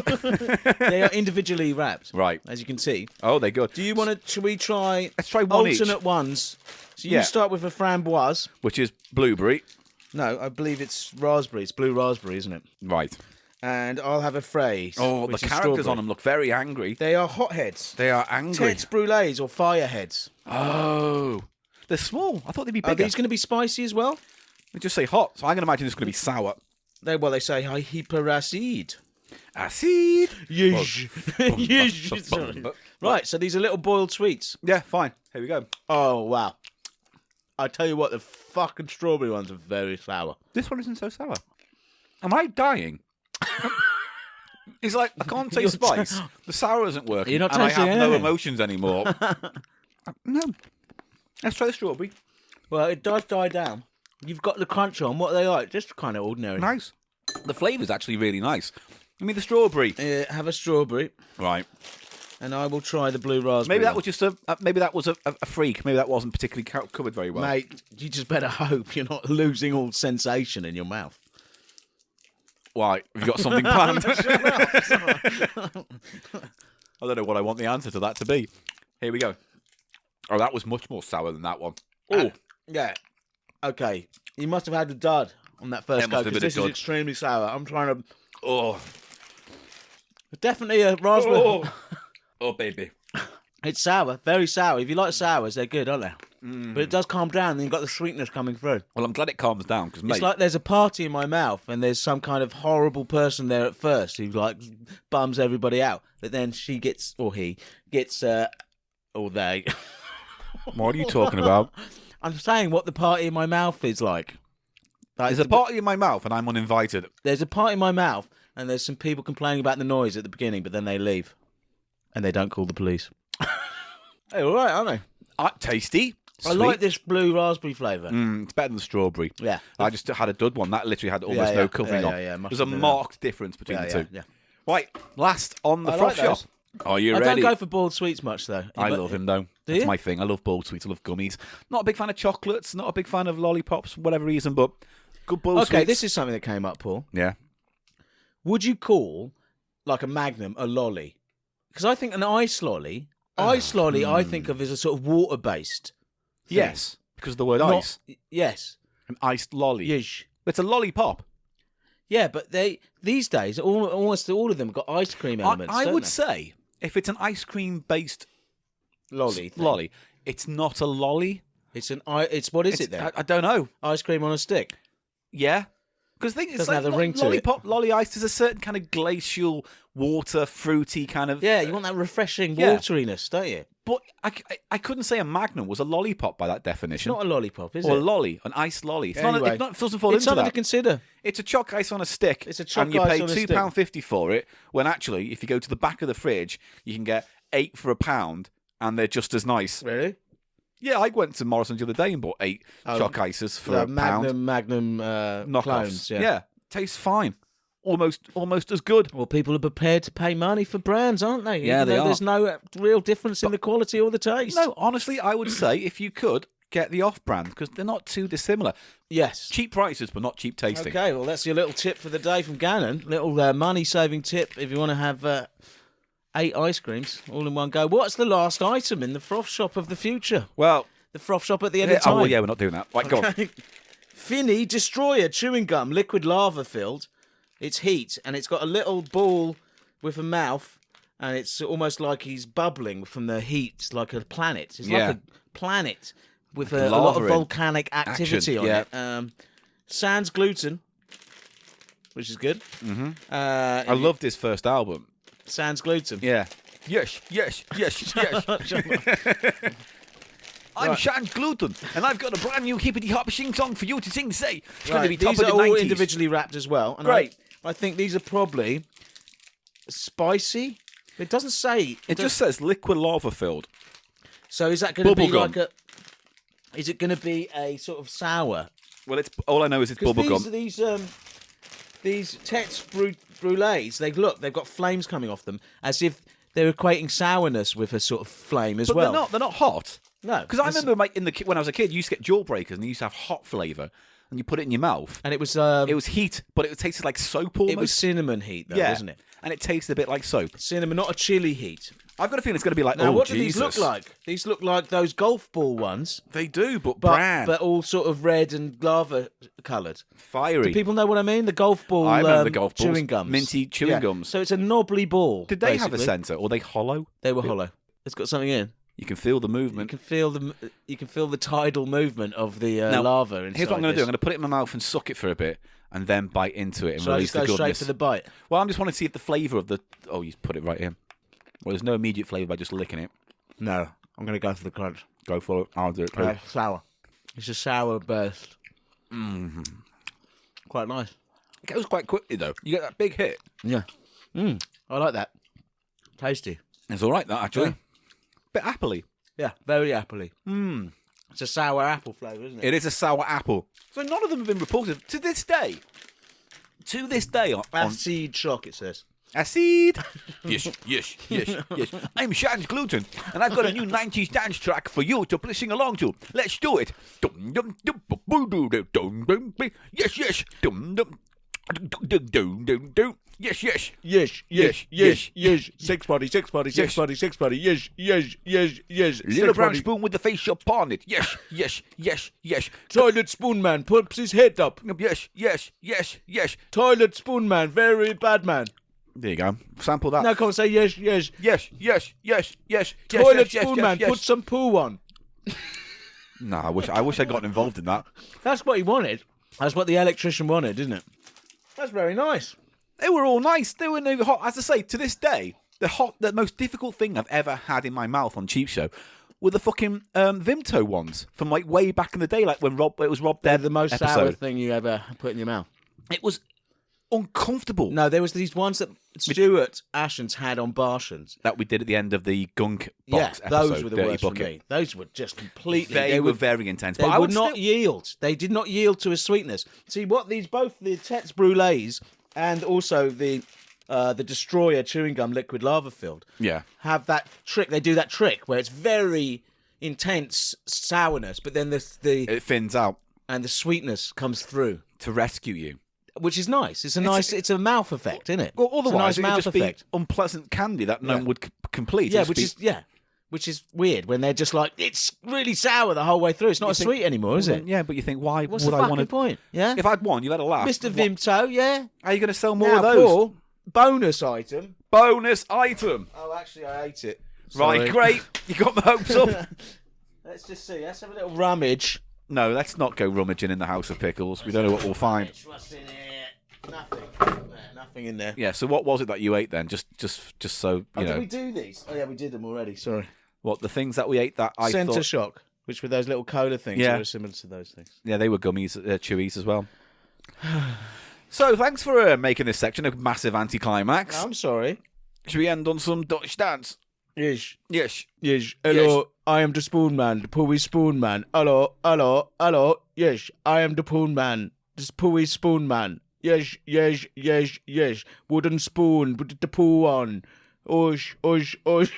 They are individually wrapped. Right. As you can see. Oh, they're good. Do you want to? Should we try? Let's try one each. alternate ones. So you Yeah. start with a framboise. Which is blueberry. No, I believe it's raspberry. It's blue raspberry, isn't it? Right. And I'll have a fraise. Oh, the which is characters strawberry. on them look very angry. They are hotheads. They are angry. Têtes brûlées or fireheads. Oh. They're small. I thought they'd be Are bigger. these going to be spicy as well? They just say hot, so I'm going to imagine it's going to be sour. They say hyperacid. Acid. Yes. Yes. Sorry. Right, so these are little boiled sweets. Yeah, fine. Here we go. Oh, wow. I tell you what, the fucking strawberry ones are very sour. This one isn't so sour. Am I dying? It's like, I can't taste spice. The sour isn't working. You're not and I tasting have no anything. emotions anymore. No. Let's try the strawberry. Well, it does die down. You've got the crunch on. What are they like? Just kind of ordinary. Nice. The flavour's actually really nice. I mean, the strawberry. Have a strawberry, Right. and I will try the blue raspberry. Maybe that one. was just maybe that was a freak. Maybe that wasn't particularly covered very well. Mate, you just better hope you're not losing all sensation in your mouth. Why? Have you got something planned? I don't know what I want the answer to that to be. Here we go. Oh, that was much more sour than that one. Oh, Yeah. Okay. You must have had the dud on that first It go, must have because been a this is dud. extremely sour. I'm trying to... oh, Definitely a raspberry. oh, baby. It's sour, very sour. If you like sours, they're good, aren't they? But it does calm down, and you've got the sweetness coming through. Well, I'm glad it calms down because, mate, It's like there's a party in my mouth, and there's some kind of horrible person there at first who like bums everybody out, but then she gets, or he gets, or they. what are you talking about? I'm saying what the party in my mouth is like. There's a party in my mouth and I'm uninvited. There's a party in my mouth, and there's some people complaining about the noise at the beginning, but then they leave, and they don't call the police. Hey, all right, aren't they? Tasty. I like this blue raspberry flavour. It's better than the strawberry. Yeah. I just had a dud one. That literally had almost no covering on. must There's have a been marked difference between the two. Yeah. Right, last on the I froth like shop. those. Are you I ready? don't go for boiled sweets much, though. I love him, though. That's you? my thing. I love boiled sweets. I love gummies. Not a big fan of chocolates. Not a big fan of lollipops, for whatever reason, but good boiled sweets. Okay, this is something that came up, Paul. Yeah. Would you call, like a Magnum, a lolly? Because I think an ice lolly, I think of as a sort of water-based thing. Yes, because of the word Not- ice. Yes. An iced lolly. Yes. It's a lollipop. Yeah, but these days, almost all of them got ice cream elements, I don't would they? say, if it's an ice cream-based Lolly. thing. lolly, it's not a lolly. It's what is it then? I don't know. Ice cream on a stick. Yeah. Because I think it's Doesn't like have the ring to it. lollipop, lolly ice. There's a certain kind of glacial, water, fruity kind of. Yeah, you want that refreshing Yeah. wateriness, don't you? But I couldn't say a Magnum was a lollipop by that definition. It's not a lollipop, is or it? a lolly, an iced lolly. It's Anyway, not. It doesn't fall it's into something that. to consider. It's a chalk ice on a stick. It's a chalk and you ice pay on a stick. £2.50 for it. When actually, if you go to the back of the fridge, you can get 8 for £1, and they're just as nice. Really? Yeah, I went to Morrison's the other day and bought 8 chalk ices for £1. Magnum Knockoffs. clones. Yeah, tastes fine. Almost as good. Well, people are prepared to pay money for brands, aren't they? Yeah, Even they though are. There's no real difference in the quality or the taste. No, honestly, I would say if you could get the off-brand because they're not too dissimilar. Yes. Cheap prices, but not cheap tasting. Okay, well, that's your little tip for the day from Gannon. Little money-saving tip if you want to have 8 ice creams all in one go. What's the last item in the froth shop of the future? Well, The froth shop at the end of time. oh well, yeah, we're not doing that. Right, go on. Finny Destroyer chewing gum, liquid lava filled. It's heat, and it's got a little ball with a mouth, and it's almost like he's bubbling from the heat, like a planet. It's Yeah. like a planet with Like a lot lava of in volcanic activity action, on it. Sans gluten, which is good. Mm-hmm. I loved his first album. Sans gluten. Yeah. Yes. I'm Right. Shan Gluten, and I've got a brand new hippity hop sing song for you to sing. Say it's going to be These top of are the all 90s. individually wrapped as well. And Great. I think these are probably spicy. It doesn't say. It just says liquid lava filled. So is that going to be Bubblegum. like a? Is it going to be a sort of sour? Well, it's all I know is it's Because bubblegum. these Tets brulees, they've got flames coming off them, as if they're equating sourness with a sort of flame as But well. they're not hot. No, Because I it's- remember when I was a kid, you used to get jawbreakers and they used to have hot flavour, and you put it in your mouth. and it was Heat, but it tasted like soap almost. it was cinnamon heat, though, yeah, wasn't it? and it tasted a bit like soap. Cinnamon, not a chili heat. I've got a feeling it's going to be like, Now, oh, what Jesus. do these look like? These look like those golf ball ones, They do, but but brand. all sort of red and lava coloured. Fiery. Do people know what I mean? The golf ball. I remember the golf balls. chewing gums, Minty chewing Yeah. gums. So it's a knobbly ball. Did they have a basically. centre, or are they hollow? They were hollow. It's got something in. You can feel the You movement. can feel the tidal movement of the Now, lava inside. Here's what I'm going to do. I'm this. going to put it in my mouth and suck it for a bit, and then bite into it and So I release just go the straight goodness. for the bite. Well, I'm just wanting to see if the flavour of the... Oh, you put it right in. Well, there's no immediate flavour by just licking it. No, I'm going to go for the crunch. Go for it. I'll do it. too. Sour. It's a sour burst. Mm-hmm. Quite nice. It goes quite quickly, though. You get that big hit. Yeah. I like that. Tasty. It's all right, that, actually. Yeah. Bit appley. Yeah, very appley. It's a sour apple flavour, isn't it? It is a sour apple. So none of them have been reported to this day. To this day. On Acid shock, it says. Acid. Yes. I'm Shan Gluten, and I've got a new 90s dance track for you to sing along to. Let's do it. Yes. Yes. Yes. Six body. Yes. Little brown spoon with the face shop on it. Yes. Toilet spoon man puts his head up. Yes. Toilet spoon man, very bad man. There you go. Sample that. No, come on, say yes. Yes. Toilet spoon man, put some poo on. No, I wish I'd gotten involved in that. That's what he wanted. That's what the electrician wanted, isn't it? That's very nice. They were all nice. They were never hot. As I say, to this day, the most difficult thing I've ever had in my mouth on Cheap Show were the fucking Vimto ones from like way back in the day, like when it was Rob They're Dead the most episode. sour thing you ever put in your mouth. It was uncomfortable. No, there was these ones that Stuart Ashens had on Barshans. That we did at the end of the Gunk Yeah, box episode. those were the Dirty worst Bucket. for me. Those were just completely... They were very intense. They But I would would not still... yield. They did not yield to a sweetness. See, what both the Tets Brulees and also the Destroyer chewing gum liquid lava filled Yeah. have that trick. They do that trick where it's very intense sourness, but then It thins out and the sweetness comes through, to rescue you. which is nice. It's a mouth effect, isn't it? Well, It's a otherwise nice it would mouth just effect. be unpleasant candy that no Yeah. one would complete. Yeah, It'd just which is weird when they're just like, it's really sour the whole way through. It's not You think- sweet anymore, is it? Yeah, but you think, why What's would the I fucking want to... point? Yeah, If I'd won, you've had a laugh. Mr. Vimto, yeah. Are you going to sell more Now, of those? Paul, bonus item. Bonus item. Oh, actually, I ate it. Right, Sorry. great. You got my hopes up. Let's just see. Let's have a little rummage. No, let's not go rummaging in the house of pickles. We don't know what we'll find. What's in here? Nothing. Nothing in there. Yeah. So what was it that you ate then? Just so you know. Did we do these? Oh yeah, we did them already. Sorry. What the things that we ate that I Centre thought? Shock, which were those little cola things. Yeah. That were similar to those things. Yeah, they were gummies, chewies as well. So thanks for making this section a massive anticlimax. I'm sorry. Should we end on some Dutch dance? Yes. Yes. Yes. Hello. I am the spoon man, the pooey spoon man. Hello. Hello. Hello. Yes. I am the spoon man, the pooey spoon man. Yes. Yes. Yes. Yes. Wooden spoon with the poo on. Osh. Osh. Osh.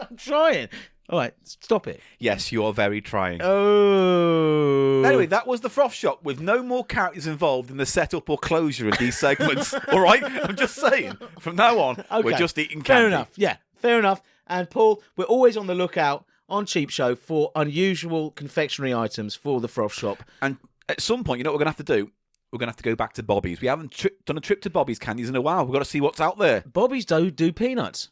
I'm trying. All right, stop it. Yes, you are very trying. Oh. Anyway, that was the Froth Shop with no more characters involved in the setup or closure of these segments. All right? I'm just saying. From now on, we're just eating candy. Fair enough. Yeah, fair enough. And Paul, we're always on the lookout on Cheap Show for unusual confectionery items for the Froth Shop. And at some point, you know what we're going to have to do? We're going to have to go back to Bobby's. We haven't done a trip to Bobby's Candies in a while. We've got to see what's out there. Bobby's do peanuts.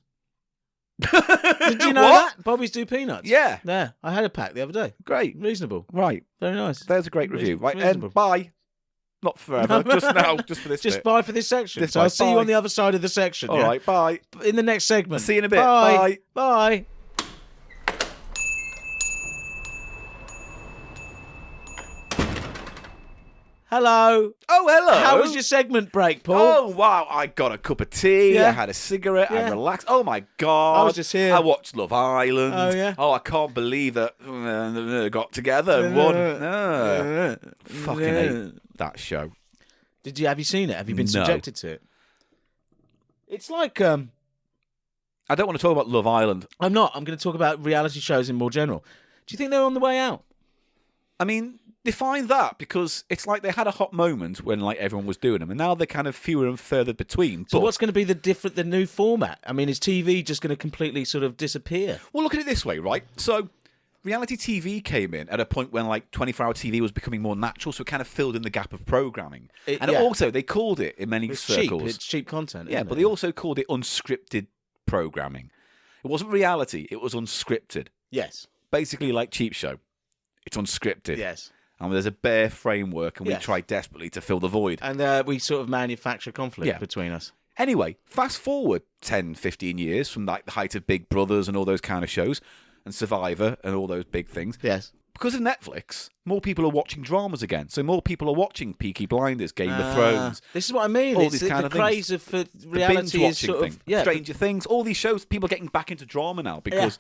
Did you know What? that? Bobby's do peanuts. Yeah. Yeah, I had a pack the other day. Great. Reasonable. Right. Very nice. There's a great review. Right, Reasonable. and bye. Not forever, just now, just for this Just bit. bye for this section. This So bye. I'll see you Bye. on the other side of the section. All yeah? right, bye. In the next segment. See you in a bit. Bye. Bye. Bye. Hello. Oh, hello. How was your segment break, Paul? Oh, wow. I got a cup of tea. Yeah. I had a cigarette. Yeah. I relaxed. Oh, my God. I was just here. I watched Love Island. Oh, yeah. Oh, I can't believe that got together and won. Fucking hate that show. Have you seen it? Have you been No. subjected to it? It's like I don't want to talk about Love Island. I'm not. I'm going to talk about reality shows in more general. Do you think they're on the way out? I mean, define that, because it's like they had a hot moment when like everyone was doing them, and now they're kind of fewer and further between. So But- what's going to be the new format? I mean, is TV just going to completely sort of disappear? Well, look at it this way, right? So, reality TV came in at a point when, like, 24-hour TV was becoming more natural, so it kind of filled in the gap of programming. And yeah. also, they called it, in many It's circles... cheap. It's cheap content. yeah, isn't but it? they also called it unscripted programming. It wasn't reality, it was unscripted. Yes. Basically like Cheap Show. It's unscripted. Yes. And there's a bare framework, and we Yes. try desperately to fill the void. And we sort of manufacture conflict Yeah. between us. Anyway, fast forward 10, 15 years from like the height of Big Brothers and all those kind of shows, and Survivor and all those big things. Yes. Because of Netflix, more people are watching dramas again. So more people are watching Peaky Blinders, Game of Thrones, This is what I mean. all It's these the kind of craze things. of the reality is binge-watching sort thing, of yeah. Stranger Things, all these shows. People are getting back into drama now because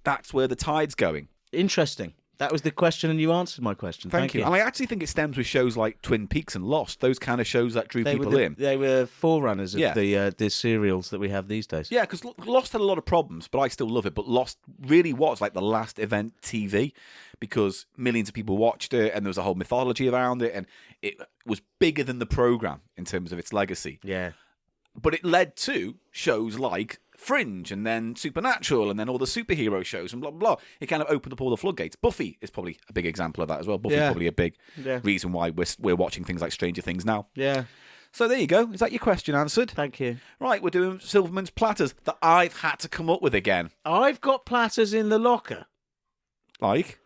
that's where the tide's going. Interesting. That was the question, and you answered my question. Thank you. And I actually think it stems with shows like Twin Peaks and Lost, those kind of shows that drew people in. They were forerunners of Yeah. the serials that we have these days. Yeah, because Lost had a lot of problems, but I still love it. But Lost really was like the last event TV because millions of people watched it and there was a whole mythology around it and it was bigger than the program in terms of its legacy. Yeah. But it led to shows like Fringe and then Supernatural and then all the superhero shows and blah, blah, blah. It kind of opened up all the floodgates. Buffy is probably a big example of that as well. Buffy's Yeah. probably a big Yeah. reason why we're watching things like Stranger Things now. Yeah. So there you go. Is that your question answered? Thank you. Right, we're doing Silverman's Platters that I've had to come up with again. I've got platters in the locker. Like?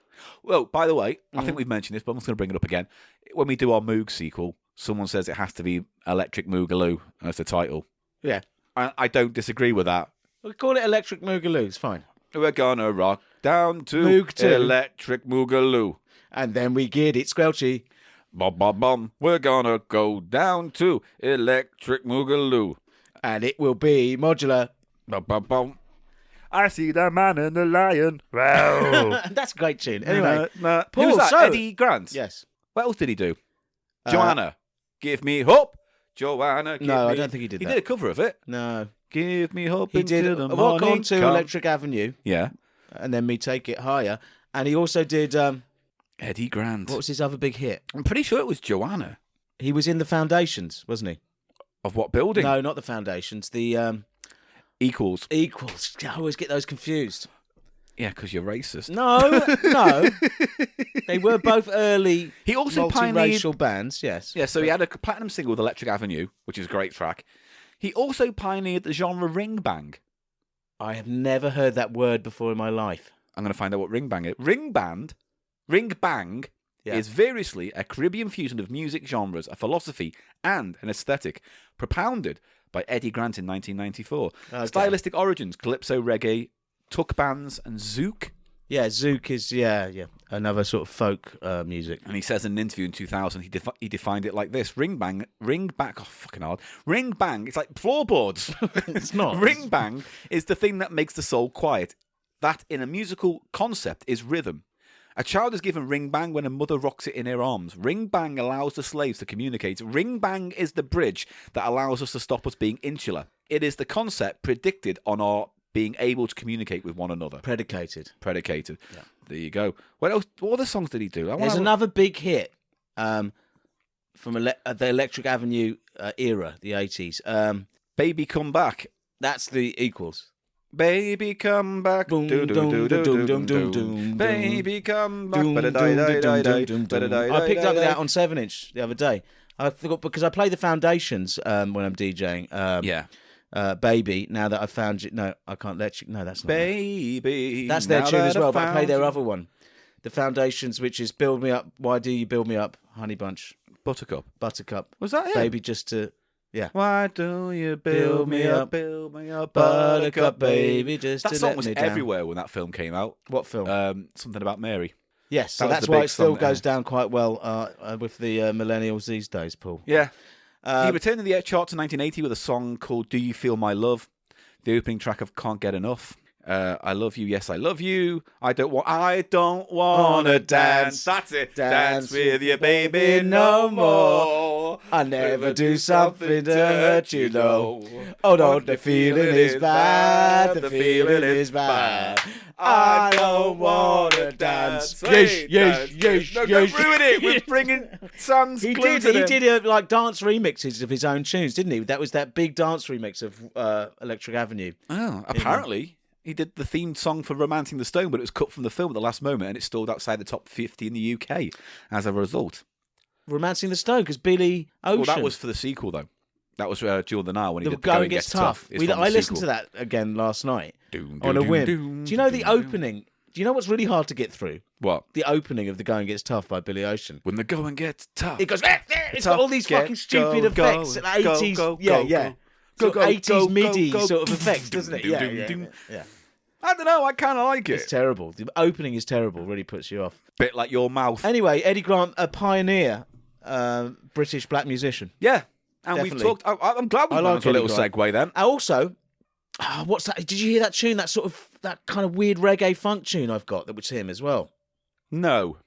Well, by the way, I Mm. think we've mentioned this, but I'm just going to bring it up again. When we do our Moog sequel, someone says it has to be Electric Moogaloo as the title. Yeah. I don't disagree with that. We call it Electric Moogaloo. It's fine. We're gonna rock down to Moog 2. Electric Moogaloo. And then we get it squelchy. Bum, bum, bum. We're gonna go down to Electric Moogaloo. And it will be modular. Bum, bum, bum. I see the man and the lion. Wow. That's a great tune. Anyway. Paul, who's that? so- Eddie Grant? Yes. What else did he do? Joanna. Give me hope. Joanna, give No, me... I don't think he did He that. did a cover of it. No. Give me hope He until did the Walk morning On to come. Electric Avenue Yeah. and then Me Take It Higher. And he also did, Eddie Grant. what was his other big hit? I'm pretty sure it was Joanna. He was in the Foundations, wasn't he? Of what building? No, not the Foundations. The Equals. Equals. I always get those confused. Yeah, because you're racist. No. They were both early He also pioneered... multiracial bands, yes. Yeah, so he had a platinum single with Electric Avenue, which is a great track. He also pioneered the genre ring bang. I have never heard that word before in my life. I'm going to find out what ring bang is. Ring bang is variously a Caribbean fusion of music genres, a philosophy, and an aesthetic, propounded by Eddie Grant in 1994. Okay. Stylistic origins, calypso, reggae, tuck bands, and zouk. Yeah, zouk is another sort of folk music. And he says in an interview in 2000, he defined it like this: ring bang, oh fucking hard, ring bang. It's like floorboards. It's not. Ring bang is the thing that makes the soul quiet. That in a musical concept is rhythm. A child is given ring bang when a mother rocks it in her arms. Ring bang allows the slaves to communicate. Ring bang is the bridge that allows us to stop us being insular. It is the concept predicted on our being able to communicate with one another. Predicated. Yeah. There you go. What else? What other songs did he do? There's another big hit from the Electric Avenue era, the 80s. Baby Come Back. That's the Equals. Baby come back. Boom, Do, do, doom, do, do, doom, do, doom, do. doom, Baby come back. Doom, doom, doom, doom, doom, doom. I picked up that that on 7-inch the other day. I forgot because I play the Foundations when I'm DJing. Yeah. Baby, now that I've found you. No, I can't let you. No, that's not. Baby. That's their now tune that as well, I've but I play their found other one. The Foundations, which is Build Me Up. Why do you build me up? Honey Bunch. Buttercup. Buttercup. Was that it? Baby, just to. Yeah. Why do you build me up, Buttercup, baby, just that to song let was me down. everywhere when that film came out. What film? Something about Mary. Yes, so that was that's the why big it still song, goes down quite well with the millennials these days, Paul. Yeah. He returned to the air charts in 1980 with a song called Do You Feel My Love? The opening track of Can't Get Enough. I love you, yes, I love you. I don't want to dance. That's it. Dance with you, baby, no more. I never do something to hurt you, no. Oh no, the feeling is bad. The feeling is bad. I don't want to dance. Yes. No, don't ruin it with bringing songs. He glued to them. did like dance remixes of his own tunes, didn't he? That was that big dance remix of Electric Avenue. Oh, apparently. He did the theme song for Romancing the Stone, but it was cut from the film at the last moment, and it stalled outside the top 50 in the UK as a result. Romancing the Stone, because Billy Ocean. Well, that was for the sequel, though. That was Jewel the Nile when he The did Going Gets Gets Tough. I listened to that again last night on a whim. Do you know the opening? Do you know what's really hard to get through? What? The opening of The Going Gets Tough by Billy Ocean. When the going gets tough. It goes, it's got all these fucking stupid effects. 80s, yeah. Go, 80s MIDI sort of effects, doesn't it? Yeah. I don't know, I kind of like it. It's terrible. The opening is terrible, really puts you off. Bit like your mouth. Anyway, Eddie Grant, a pioneer British black musician. Yeah, and Definitely. we've talked. I'm glad we managed a little segue then. Also, what's that? Did you hear that tune? That kind of weird reggae funk tune I've got that was him as well. No.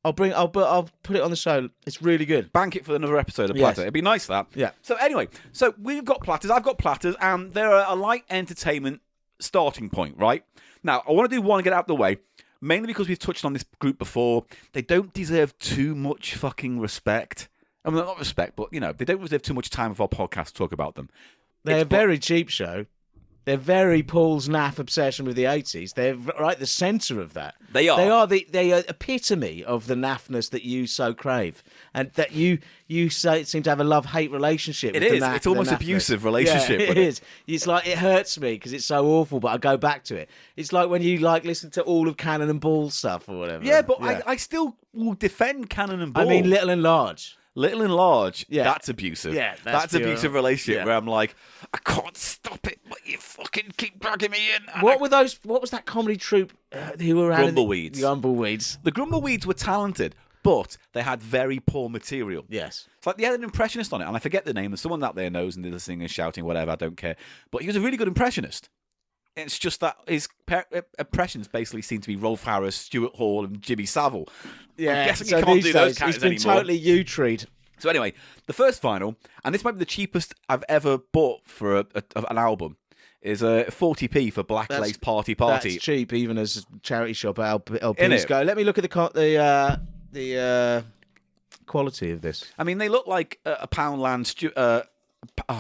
I'll put it on the show. It's really good. Bank it for another episode of Platter. It'd be nice, that. Yeah. So anyway, we've got Platters. I've got Platters, and they're a light entertainment starting point, right? Now, I want to do one and get out of the way, mainly because we've touched on this group before. They don't deserve too much fucking respect. I mean, not respect, but, they don't deserve too much time of our podcast to talk about them. They're a very cheap show. They're very Paul's naff obsession with the 80s. They're right at the centre of that. They are. They are epitome of the naffness that you so crave, and that you seem to have a love-hate relationship. It with is. It's almost abusive relationship. Yeah, it is. It's like it hurts me because it's so awful, but I go back to it. It's like when you listen to all of Cannon and Ball stuff or whatever. Yeah, but yeah. I still will defend Cannon and Ball. I mean, Little and Large. Little and Large, yeah. That's abusive. Yeah, that's abusive relationship yeah. where I'm like, I can't stop it, but you fucking keep dragging me in. What was that comedy troupe who were around? Grumbleweeds. The Grumbleweeds. The Grumbleweeds were talented, but they had very poor material. Yes. It's like they had an impressionist on it, and I forget the name, and someone out there knows, and they're singing, shouting, whatever, I don't care. But he was a really good impressionist. It's just that his impressions basically seem to be Rolf Harris, Stuart Hall, and Jimmy Savile. Yeah, I'm guessing you can't do those characters anymore. He's been totally U-treed. So anyway, the first vinyl, and this might be the cheapest I've ever bought for an album, is 40p for Black Lace Party. That's cheap, even as charity shop LPs go. Let me look at the quality of this. I mean, they look like a Poundland.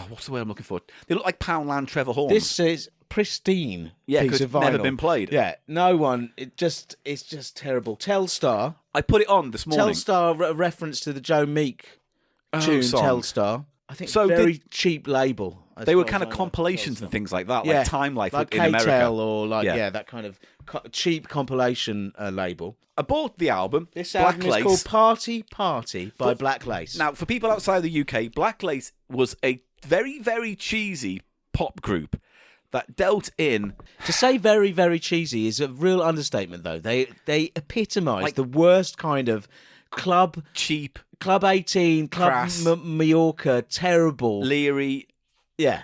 What's the word I'm looking for? They look like Poundland Trevor Horn. This is pristine piece of vinyl. Never been played. Yeah, no one. It's just terrible. Telstar. I put it on this morning. Telstar, a reference to the Joe Meek tune, song. Telstar. I think So very cheap label. They were kind of compilations and things like that, like Time Life like in America. K-Tel or that kind of cheap compilation label. I bought the album. This Black album Lace. is called Party Party by Black Lace. Now, for people outside the UK, Black Lace was a very, very cheesy pop group that dealt in... To say very, very cheesy is a real understatement, though. They epitomise Like- the worst kind of club... cheap, Club 18, Club Crass. Mallorca, terrible. leery... Yeah.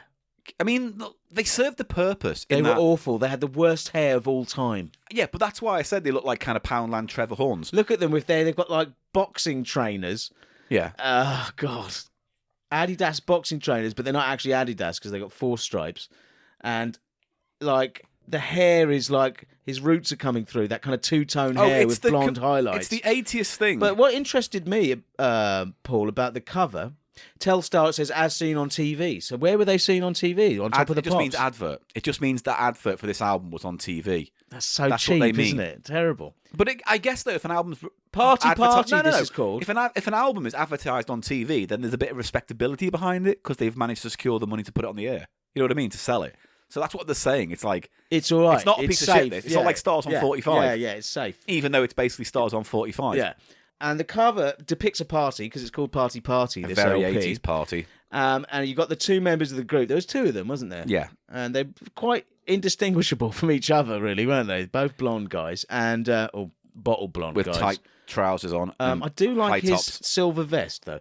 I mean, look, they served the purpose. They in were that. awful. They had the worst hair of all time. Yeah, but that's why I said they look like kind of Poundland Trevor Horns. Look at them with they've got like boxing trainers. Yeah. Oh, God. Adidas boxing trainers, but they're not actually Adidas because they got 4 stripes. And, like, the hair is like his roots are coming through, that kind of two-tone hair with blonde highlights. It's the 80th thing. But what interested me, Paul, about the cover, Telstar, it says, as seen on TV. So where were they seen on TV? On top of the It just pops? means advert. It just means that advert for this album was on TV. That's so That's cheap, what they mean. isn't it? Terrible. But I guess, though, if an album's... Party, No, this is called. If an album is advertised on TV, then there's a bit of respectability behind it because they've managed to secure the money to put it on the air. You know what I mean? To sell it. So that's what they're saying. It's like... It's all right. It's not a piece of safe. shit, this. It's not like Stars on 45. Yeah, it's safe. Even though it's basically Stars on 45. Yeah. And the cover depicts a party because it's called Party Party, A this very LP. 80s party. And you've got the 2 members of the group. There was 2 of them, wasn't there? Yeah. And they're quite indistinguishable from each other, really, weren't they? Both blonde guys and or bottle blonde With guys. tight trousers on. I do like high his tops. silver vest though.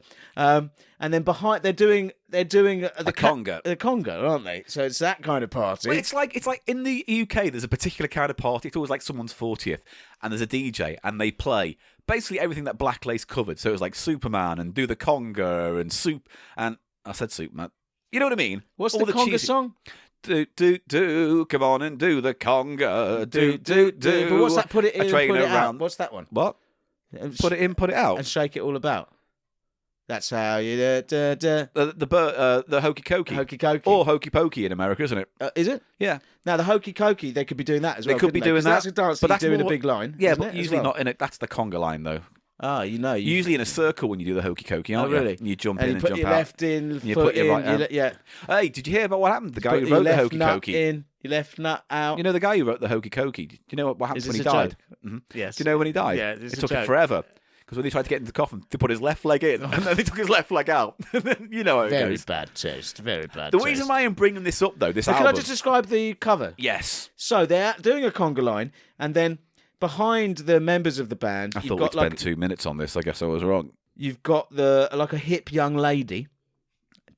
And then behind they're doing the conga. the conga, aren't they? So it's that kind of party. Well, it's like in the UK, there's a particular kind of party. It's always like someone's 40th, and there's a DJ, and they play basically everything that Black Lace covered. So it was like Superman and Do the Conga and Soup, and I said Superman. You know what I mean? What's All the conga cheesy- song? Do, come on and do the conga. Do. But what's that? Put it in, A train put it around. out. What's that one? What? Put it in, put it out. And shake it all about. That's how you the The hokey cokey. hokey cokey. Or hokey pokey in America, isn't it? Is it? Yeah. Now the hokey cokey, they could be doing that as well. They could be couldn't doing 'Cause that. That's a dance but that you do in a more- big line. Yeah, isn't but it, as usually well? not in it. That's the conga line, though. Ah, you know. Usually in a circle when you do the hokey cokey, aren't Oh, really? you? You jump And in you and put jump your out. left in, You foot put your in. right out. Yeah. Hey, did you hear about what happened? The guy Put who your wrote the left hokey nut cokey. in, your left nut out. You know the guy who wrote the hokey cokey? Do you know what happens Is when he this a died? joke? Mm-hmm. Yes. Do you know when he died? Yeah, this is it a took joke. him forever. Because when they tried to get into the coffin, they put his left leg in, and then they took his left leg out. You know how it Very goes. bad taste. Very bad The taste. reason why I'm bringing this up, though, this So album... can I just describe the cover? Yes. So they're doing a conga line, and then behind the members of the band, I you've thought got we'd spend 2 minutes on this. I guess I was wrong. you've got like a hip young lady,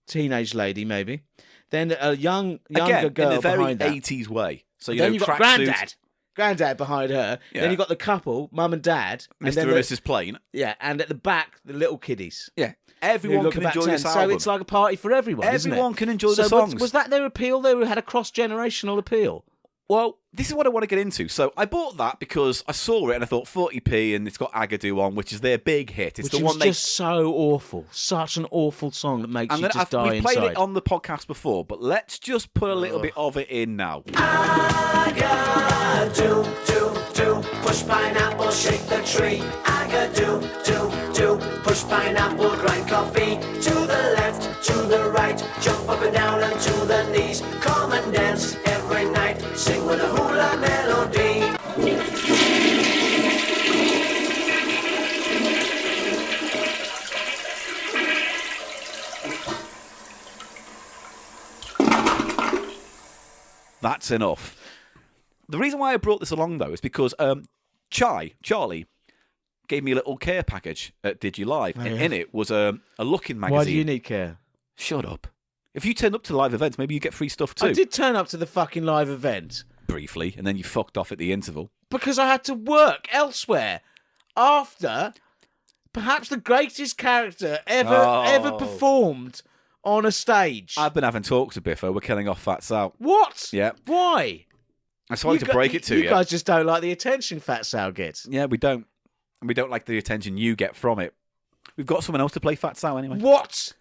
teenage lady maybe, then a younger Again, girl in a very behind that. 80s way. So, you Then know, you've got tracksuits, granddad behind her. Yeah. Then you've got the couple, mum and dad, and Mr. then and Mrs. Plain. and at the back the little kiddies. Yeah. who Everyone look can about enjoy 10. this album. So it's like a party for everyone. isn't it? Everyone can enjoy So the songs. was that their appeal? They had a cross-generational appeal. Well, this is what I want to get into. So I bought that because I saw it and I thought 40p and it's got Agadoo on, which is their big hit. It's Which the was one they... just so awful. Such an awful song that makes you just die we've played inside. it on the podcast before, but let's just put a little bit of it in now. Agadoo, do, push pineapple, shake the tree. Agadoo, do, push pineapple, grind coffee. To the left, to the right, jump up and down and to the knees. Come and dance every night, sing with a hula melody. That's enough. The reason why I brought this along, though, is because Charlie, gave me a little care package at DigiLive, and in it was a looking magazine. Why do you need care? Shut up. If you turn up to live events, maybe you get free stuff too. I did turn up to the fucking live event Briefly, and then you fucked off at the interval. because I had to work elsewhere after perhaps the greatest character ever performed on a stage. I've been having talks with Biffo. We're killing off Fat Sal. What? Yeah. Why? I'm sorry to break it to you. You guys just don't like the attention Fat Sal gets. Yeah, we don't. And we don't like the attention you get from it. We've got someone else to play Fat Sal anyway. What?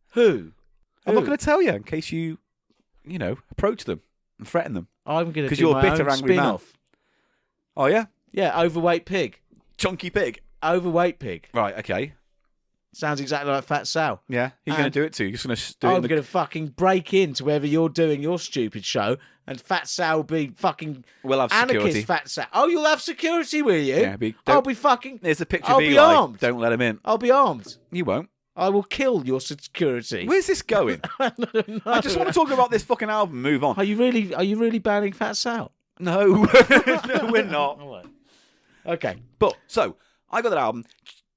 Who? I'm not going to tell you in case you approach them and threaten them. I'm going to 'Cause do you're a my bitter, own angry man. spin-off. Oh, yeah? Yeah, overweight pig. Chunky pig. Overweight pig. Right, okay. Sounds exactly like Fat Sal. Yeah, who are you going to do it to? You're just going to do it I'm in the... going to fucking break into wherever you're doing your stupid show, and Fat Sal will be fucking We'll have anarchist security. Fat Sal. Oh, you'll have security, will you? Yeah, I'll be fucking... There's a picture I'll of be Eli. armed. Don't let him in. I'll be armed. You won't. I will kill your security. Where's this going? I just want to talk about this fucking album and move on. Are you really banning Fat Sal? No. No, we're not. All right. Okay. But, so, I got that album.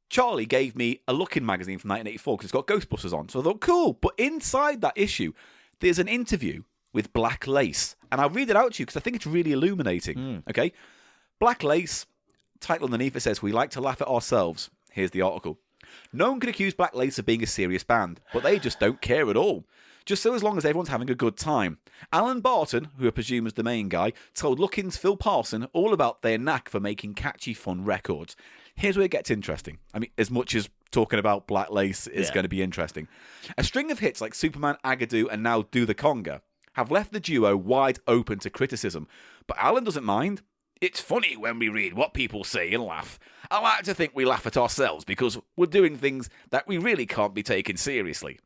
Charlie gave me a Looking magazine from 1984 because it's got Ghostbusters on. So I thought, cool. But inside that issue, there's an interview with Black Lace. And I'll read it out to you because I think it's really illuminating. Okay? Black Lace, title underneath it says, "We like to laugh at ourselves." Here's the article. "No one can accuse Black Lace of being a serious band, but they just don't care at all. Just so as long as everyone's having a good time. Alan Barton, who I presume is the main guy, told Looking's Phil Parson all about their knack for making catchy, fun records. Here's where it gets interesting. I mean, as much as talking about Black Lace is going to be interesting. A string of hits like Superman, Agadoo, and now Do the Conga have left the duo wide open to criticism. But Alan doesn't mind. It's funny when we read what people say and laugh. I like to think we laugh at ourselves because we're doing things that we really can't be taken seriously.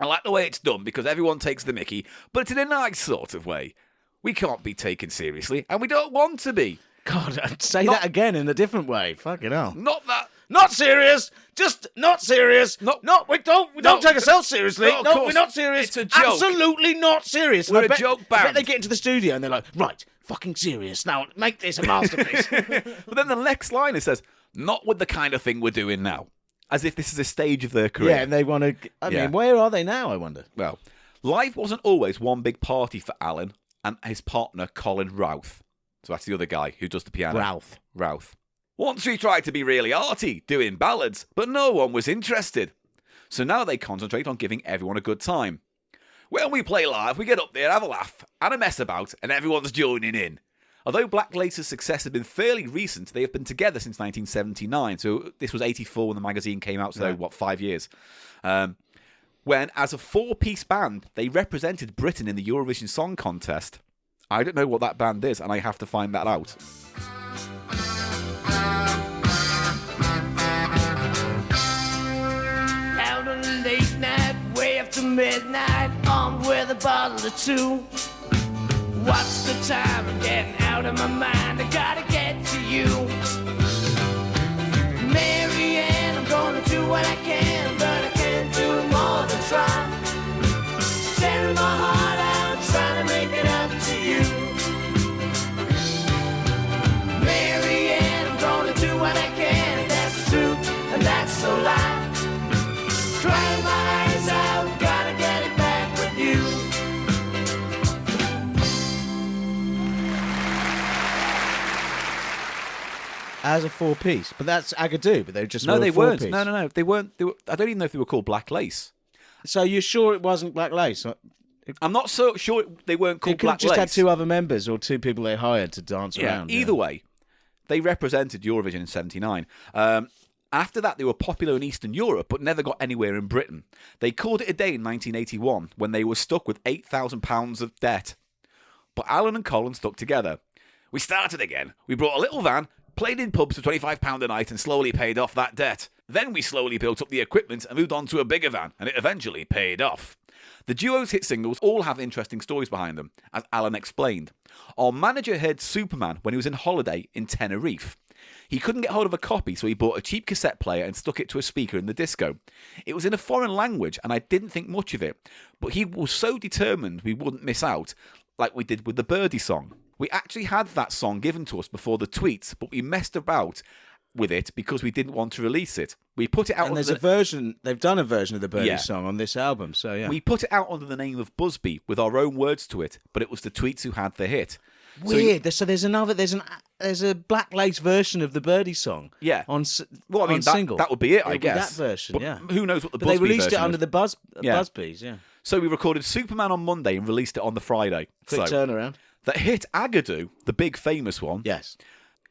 I like the way it's done because everyone takes the mickey, but it's in a nice sort of way. We can't be taken seriously, and we don't want to be. God, say that again in a different way. Fucking hell. Not that. Not serious. Just not serious. No. We don't take ourselves seriously. No, of No, course. we're not serious. It's a joke. Absolutely not serious. We're And I a joke I bet band. they get into the studio and they're like, right, fucking serious. Now make this a masterpiece. But then the next line it says, "Not with the kind of thing we're doing now." As if this is a stage of their career. Yeah, and they want to. I Yeah. mean, where are they now? I wonder. Well, life wasn't always one big party for Alan and his partner Colin Routh. So that's the other guy who does the piano. Routh. Once we tried to be really arty, doing ballads, but no one was interested. So now they concentrate on giving everyone a good time. When we play live, we get up there, have a laugh, and a mess about, and everyone's joining in. Although Black Lace's success had been fairly recent, they have been together since 1979. So this was 84 when the magazine came out, so 5 years. When, as a four-piece band, they represented Britain in the Eurovision Song Contest. I don't know what that band is, and I have to find that out. Out on a late night, way after midnight, armed with a bottle or two. What's the time? I'm getting out of my mind. I gotta get to you, Mary Ann. I'm gonna do what I can, but I can't do more than try. Tearing my heart out, trying to make it up to you, Mary Ann. I'm gonna do what I can. That's the truth, and that's no lie. Crying my eyes out, gotta get it back with you. As a four-piece, but that's Agadoo. But they just No, were they a weren't. four-piece. No. They weren't. I don't even know if they were called Black Lace. So you're sure it wasn't Black Lace? I'm not so sure they weren't They called could have Black just Lace. had two other members or two people they hired to dance Yeah, around. either way, they represented Eurovision in '79. After that, they were popular in Eastern Europe, but never got anywhere in Britain. They called it a day in 1981 when they were stuck with £8,000 of debt. But Alan and Colin stuck together. We started again. We brought a little van, played in pubs for £25 a night, and slowly paid off that debt. Then we slowly built up the equipment and moved on to a bigger van, and it eventually paid off. The duo's hit singles all have interesting stories behind them, as Alan explained. Our manager heard Superman when he was on holiday in Tenerife. He couldn't get hold of a copy, so he bought a cheap cassette player and stuck it to a speaker in the disco. It was in a foreign language, and I didn't think much of it, but he was so determined we wouldn't miss out, like we did with the Birdie song. We actually had that song given to us before the tweets, but we messed about with it because we didn't want to release it. We put it out. And there's a version. They've done a version of the Birdie song on this album. So yeah, we put it out under the name of Busby with our own words to it, but it was the tweets who had the hit. Weird. So there's a Black Lace version of the Birdie song. Yeah. On Single. That would be it, I guess. That version. But yeah. Who knows what the But Busby they released it version under is. the Busbys. Yeah. So we recorded Superman on Monday and released it on the Friday. Quick turnaround. That hit Agadoo, the big famous one. Yes.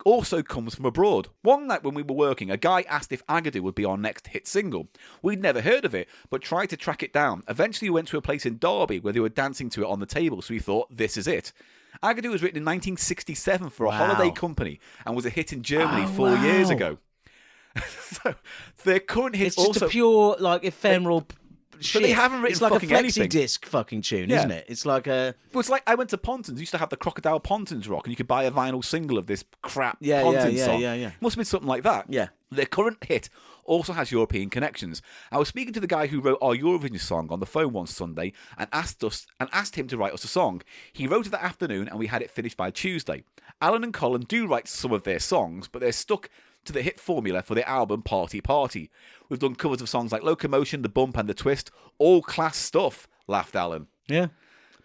Also comes from abroad. One night when we were working, a guy asked if Agadoo would be our next hit single. We'd never heard of it, but tried to track it down. Eventually we went to a place in Derby where they were dancing to it on the table, so we thought, this is it. Agadoo was written in 1967 for a holiday company and was a hit in Germany 4 years ago. their current hits It's just also... a pure, like, ephemeral shit. they haven't written It's like fucking a flexi anything. disc fucking tune, Yeah. isn't it? It's like a... Well, it's like I went to Pontins. Used to have the Crocodile Pontins rock, and you could buy a vinyl single of this crap Yeah, Pontins yeah, song. yeah. Must have been something like that. Yeah. Their current hit also has European connections. I was speaking to the guy who wrote our Eurovision song on the phone one Sunday and asked him to write us a song. He wrote it that afternoon, and we had it finished by Tuesday. Alan and Colin do write some of their songs, but they're stuck to the hit formula for their album Party Party. We've done covers of songs like Locomotion, The Bump and The Twist. All class stuff, laughed Alan. Yeah.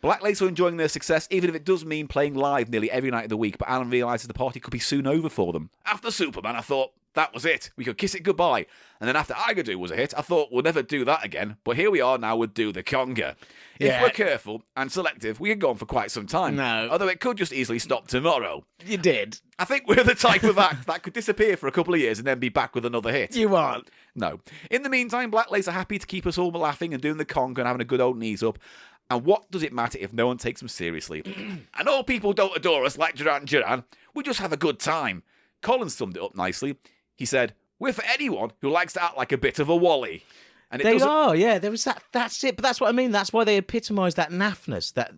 Blacklegs are enjoying their success, even if it does mean playing live nearly every night of the week, but Alan realises the party could be soon over for them. After Superman, I thought, that was it. We could kiss it goodbye. And then after Agadoo was a hit, I thought, we'll never do that again. But here we are now with Do the Conga. If Yeah. we're careful and selective, we could go on for quite some time. No. Although it could just easily stop tomorrow. You did. I think we're the type of act that could disappear for a couple of years and then be back with another hit. You aren't. No. In the meantime, Blacklegs are happy to keep us all laughing and doing the conga and having a good old knees up. And what does it matter if no one takes them seriously? I know people don't adore us like Duran. We just have a good time. Colin summed it up nicely. He said, we're for anyone who likes to act like a bit of a wally. And it They doesn't... are, yeah. There was that. That's it. But that's what I mean. That's why they epitomised that naffness. That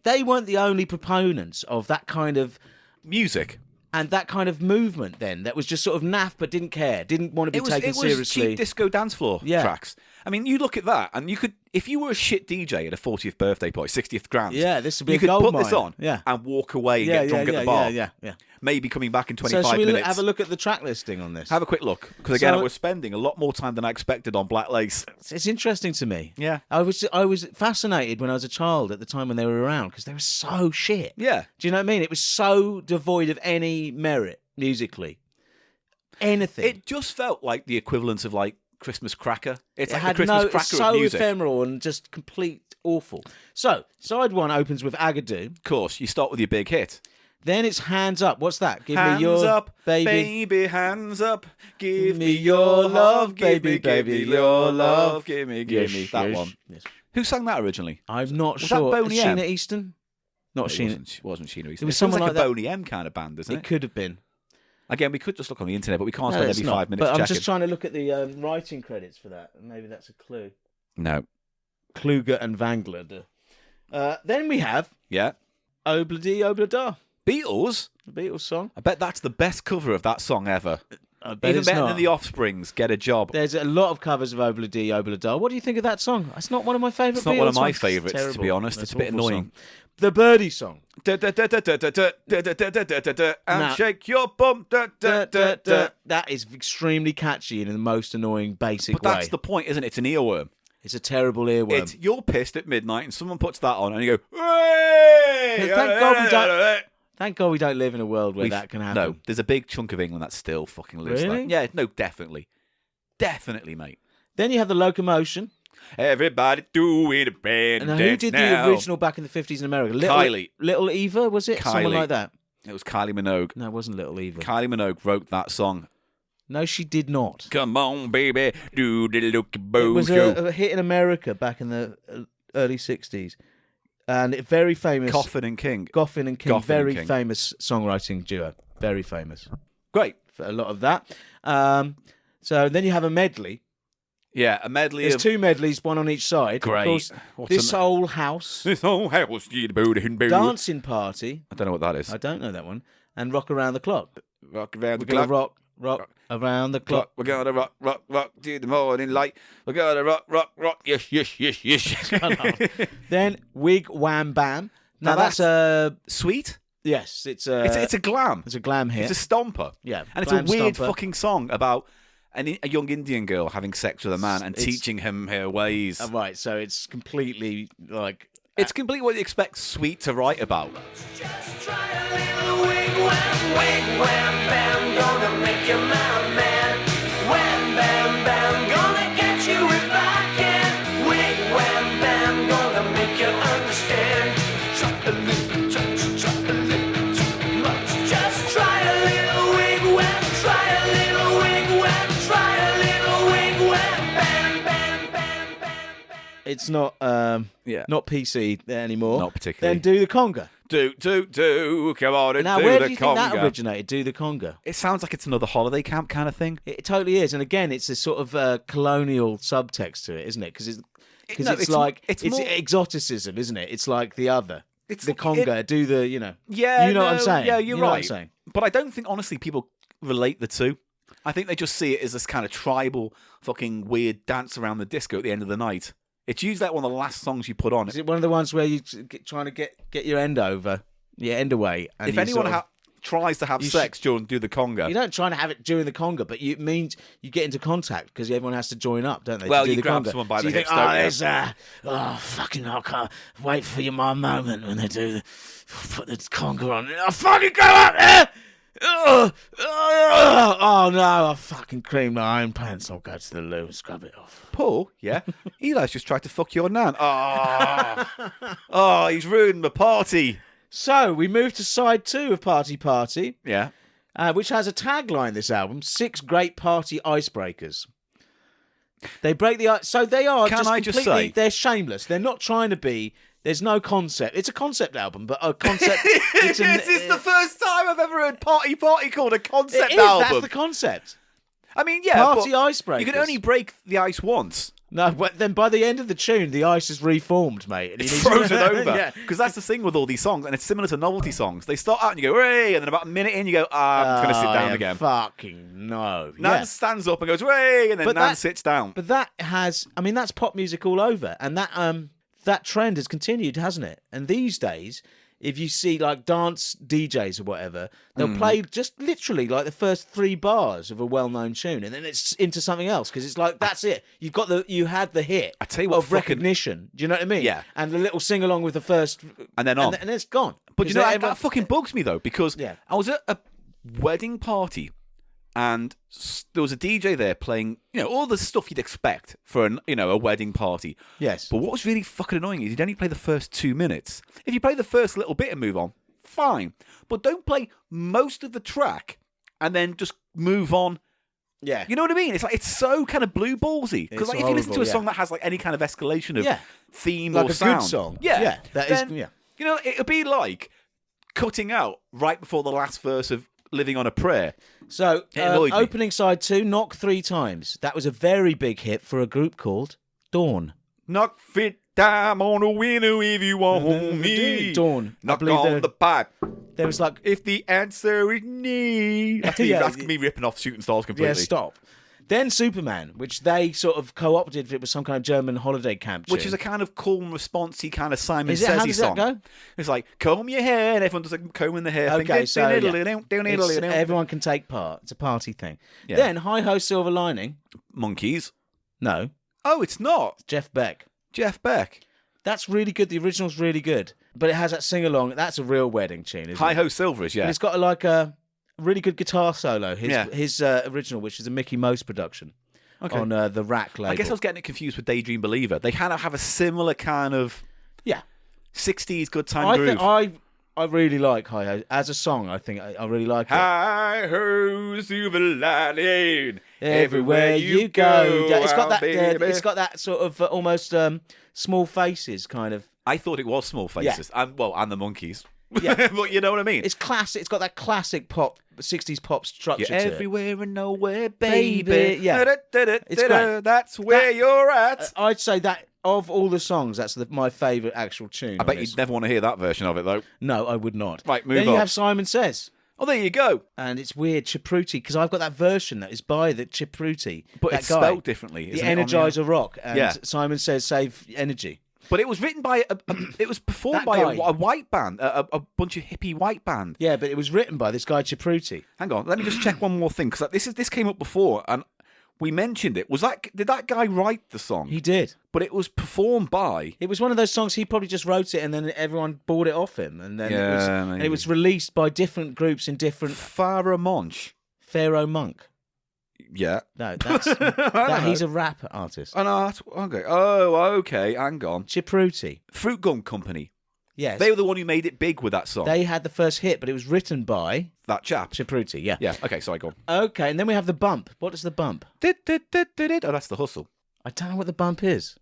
they weren't the only proponents of that kind of music. and that kind of movement. Then that was just sort of naff, but didn't care, didn't want to be taken it was seriously. cheap disco dance floor tracks. I mean, you look at that, and you could, if you were a shit DJ at a 40th birthday party, 60th grand, Yeah, this would be you a could gold put this mine. on Yeah. and walk away and yeah, get drunk yeah, at the bar. yeah. Maybe coming back in So 25 should we minutes. have a look at the track listing on this? Have a quick look, because again, So- I was spending a lot more time than I expected on Black Lace. It's interesting to me. Yeah. I was fascinated when I was a child at the time when they were around because they were so shit. Yeah. Do you know what I mean? It was so devoid of any merit musically. Anything. It just felt like the equivalent of like Christmas Cracker. It's It like had the Christmas no, Cracker it's so of music. ephemeral and just complete awful. So, side one opens with Agadoo. Of course, you start with your big hit. Then it's Hands Up. What's that? Give Hands me your up, baby. hands up. Give me your love, baby, baby, your love. Give me that one. Yes. Who sang that originally? I'm not Was that sure. Boney M? Sheena Easton? Not It Sheena. wasn't Sheena Easton. It was It someone like like a that. Boney M kind of band, isn't It it? could have been. Again, we could just look on the internet, but we can't No, spend it's every not. 5 minutes But I'm checking. just trying to look at the writing credits for that. Maybe that's a clue. No. Kluger and Vangler. Then we have Yeah. Obladi Oblada, Beatles? the Beatles song. I bet that's the best cover of that song ever. I bet Even it's better not. than the Offspring's Get a Job. There's a lot of covers of Obladi Oblada. What do you think of that song? It's not one of my favourite. It's not one of Beatles my songs. favourites, to Terrible. be honest. That's It's a bit an awful annoying. song. The Birdie song. And Now- shake your bum. That is extremely catchy in the most annoying, basic But that's way. the point, isn't it? It's an earworm. It's a terrible earworm. You're pissed at midnight and someone puts that on and you go, hey! Thank God we don't live in a world where that can happen. No, there's a big chunk of England that still fucking lives Really? like. Yeah, no, definitely. Definitely, mate. Then you have the Locomotion. Everybody doing a brand And new who dance did now. the original back in the 50s in America? Kylie. Little Eva, was it? Someone Kylie. like that. It was Kylie Minogue. No, it wasn't Little Eva. Kylie Minogue wrote that song. No, she did not. Come on, baby, do the look It bow was show. a hit in America back in the early 60s. And it very famous. Coffin and King. Goffin and King. Goffin and Very King. famous songwriting duo. Very famous. Great. For a lot of that. So then you have a medley. Yeah, a medley There's of... two medleys, one on each side. Great. Of course, What's This an- Old House, This whole house, Dancing Party. I don't know what that is. I don't know that one. And Rock Around the Clock. Rock around We're the going clock. to rock around the clock. We're gonna rock to the morning light. We're gonna rock. Yes. Then Wig Wham Bam. Now Now that's a Sweet. yes. It's It's a glam. it's a glam hit. It's a stomper. Yeah, and it's a glam weird stomper. fucking song about a young Indian girl having sex with a man and It's- teaching him her ways. Right, so it's completely like It's completely what you expect Sweet to write about. Just try a little wig wham, bam, gonna make you my man. Wham, bam, bam, gonna get you if I can. Wig wham, bam, gonna make you understand. Try a little, try a little too much. Just try a little wig wham, try a little wig wham, try a little wig wham, bam, bam, bam, bam. it's not Yeah. not PC anymore. Not particularly. Then do the conga. do. Come on and Now, do where the do you think that conga. originated? Do the conga. It sounds like it's another holiday camp kind of thing. It totally is, and again, it's a sort of colonial subtext to it, isn't it? Because it's it's like it's it's more- exoticism, isn't it? It's like the other. It's the conga. Do the you know? Yeah, you know what I'm no, saying. Yeah, you you're know right. What I'm saying. But I don't think honestly people relate the two. I think they just see it as this kind of tribal, fucking weird dance around the disco at the end of the night. It's usually like one of the last songs you put on. Is it one of the ones where you trying to get your end over, your end away? And If you anyone sort of- tries to have you sex during do the conga, you don't try to have it during the conga, but it means you get into contact because everyone has to join up, don't they? Well, to do you the grab conga. someone by so the you hips, think, don't you? fucking, I can't wait for my moment when they do put the conga on. I fucking go up there. Oh no! I fucking creamed my own pants. I'll go to the loo and scrub it off. Paul, yeah, Eli's just tried to fuck your nan. Oh, he's ruined the party. So we move to side 2 of Party Party, Yeah. which has a tagline. This album: 6 great party icebreakers. They break the ice, so they are. Can just I just completely- say- they're shameless. They're not trying to be. There's no concept. It's a concept album, but a concept. It's This is the first time I've ever heard Party Party called a concept it is, album. That's the concept. I mean, yeah, Party but icebreakers. you can only break the ice once. No, but then by the end of the tune, the ice is reformed, mate. And It's needs- frozen over. Yeah. Because that's the thing with all these songs, and it's similar to novelty songs. They start out and you go, hooray, and then about a minute in, you go, I'm going to sit down yeah, again. Fucking no. Nan Yeah. stands up and goes, hooray, and then But Nan that- sits down. But that has, I mean, that's pop music all over, and that trend has continued, hasn't it? And these days, if you see like dance DJs or whatever, they'll play just literally like the first 3 bars of a well-known tune, and then it's into something else because it's like that's it. You had the hit. I tell you what, of recognition. Do you know what I mean? Yeah. And the little sing along with the first, And then on. and it's gone. But you 'Cause know, everyone- that fucking bugs me though, because Yeah. I was at a wedding party and there was a DJ there playing, all the stuff you'd expect for a wedding party. Yes. But what was really fucking annoying is he'd only play the first 2 minutes. If you play the first little bit and move on, fine. But don't play most of the track and then just move on. Yeah. You know what I mean? It's like it's so kind of blue ballsy. Because It's like if you listen to a horrible, song yeah. that has like any kind of escalation of Yeah. theme Like or a sound, good song. yeah, Yeah, that is- then, yeah. it'd be like cutting out right before the last verse of "Living on a Prayer." So, It annoyed me. opening side 2, Knock 3 Times. That was a very big hit for a group called Dawn. Knock fit time on a window if you want me. Dawn. I Knock believe on the- the pipe There was like, if the answer is nee. That's me, Yeah, that's me ripping off Shooting Stars completely. yeah, stop. Then Superman, which they sort of co-opted. It was some kind of German holiday camp Which tune. is a kind of calm, responsey kind of Simon Is it? How Says-y does song. that go? It's like comb your hair, and everyone does like combing the hair. Okay, so yeah. It's- Everyone. everyone can take part. It's a party thing. Yeah. Then Hi Ho Silver Lining. Monkeys. No, Oh, it's not Jeff Beck. Jeff Beck. That's really good. The original's really good, but it has that sing along. That's a real wedding tune, isn't Hi it? Ho Silvers, yeah. And it's got a really good guitar solo. Yeah. His original, which is a Mickey Most production on the Rack label. I guess I was getting it confused with Daydream Believer. They kind of have a similar kind of yeah. 60s good time I groove. think I really like Hi Ho as a song. I think I really like it. Hi ho, silver lining. Everywhere you go, yeah, it's got that. baby. It's got that sort of almost Small Faces kind of. I thought it was Small Faces. And the Monkeys. Yeah. But you know what I mean? It's classic. It's got that classic pop, 60s pop structure. You're to it. everywhere and nowhere, baby. Baby, yeah. It's great. That's where you're at. I'd say that of all the songs, that's my favourite actual tune. I bet on you'd this. never want to hear that version of it, though. No, I would not. Right, move Then on. you have Simon Says. Oh, there you go. And it's weird, Chipruti, because I've got that version that is by the Chipruti. But that it's guy, spelled differently. The isn't it, on Energizer Rock. And Yeah. Simon Says, Save Energy. But it was written by it was performed That by guy. a white band, a bunch of hippie white band. Yeah, but it was written by this guy Chipruti. Hang on, let me just check one more thing because this came up before and we mentioned it. Did that guy write the song? He did. But it was performed by. It was one of those songs he probably just wrote it and then everyone bought it off him. And then Yeah, it was released by different groups in different. Farrah Monch. Pharaoh Monk. Yeah. No, that's he's a rap artist. Oh, no, that's okay. Oh, okay. Hang on. Chipruti. Fruit Gum Company. Yes. They were the one who made it big with that song. They had the first hit, but it was written by That chap. Chipruti. Yeah. Yeah. Okay. Sorry. Go on. Okay, and then we have the bump. What is the bump? Oh, that's the hustle. I don't know what the bump is.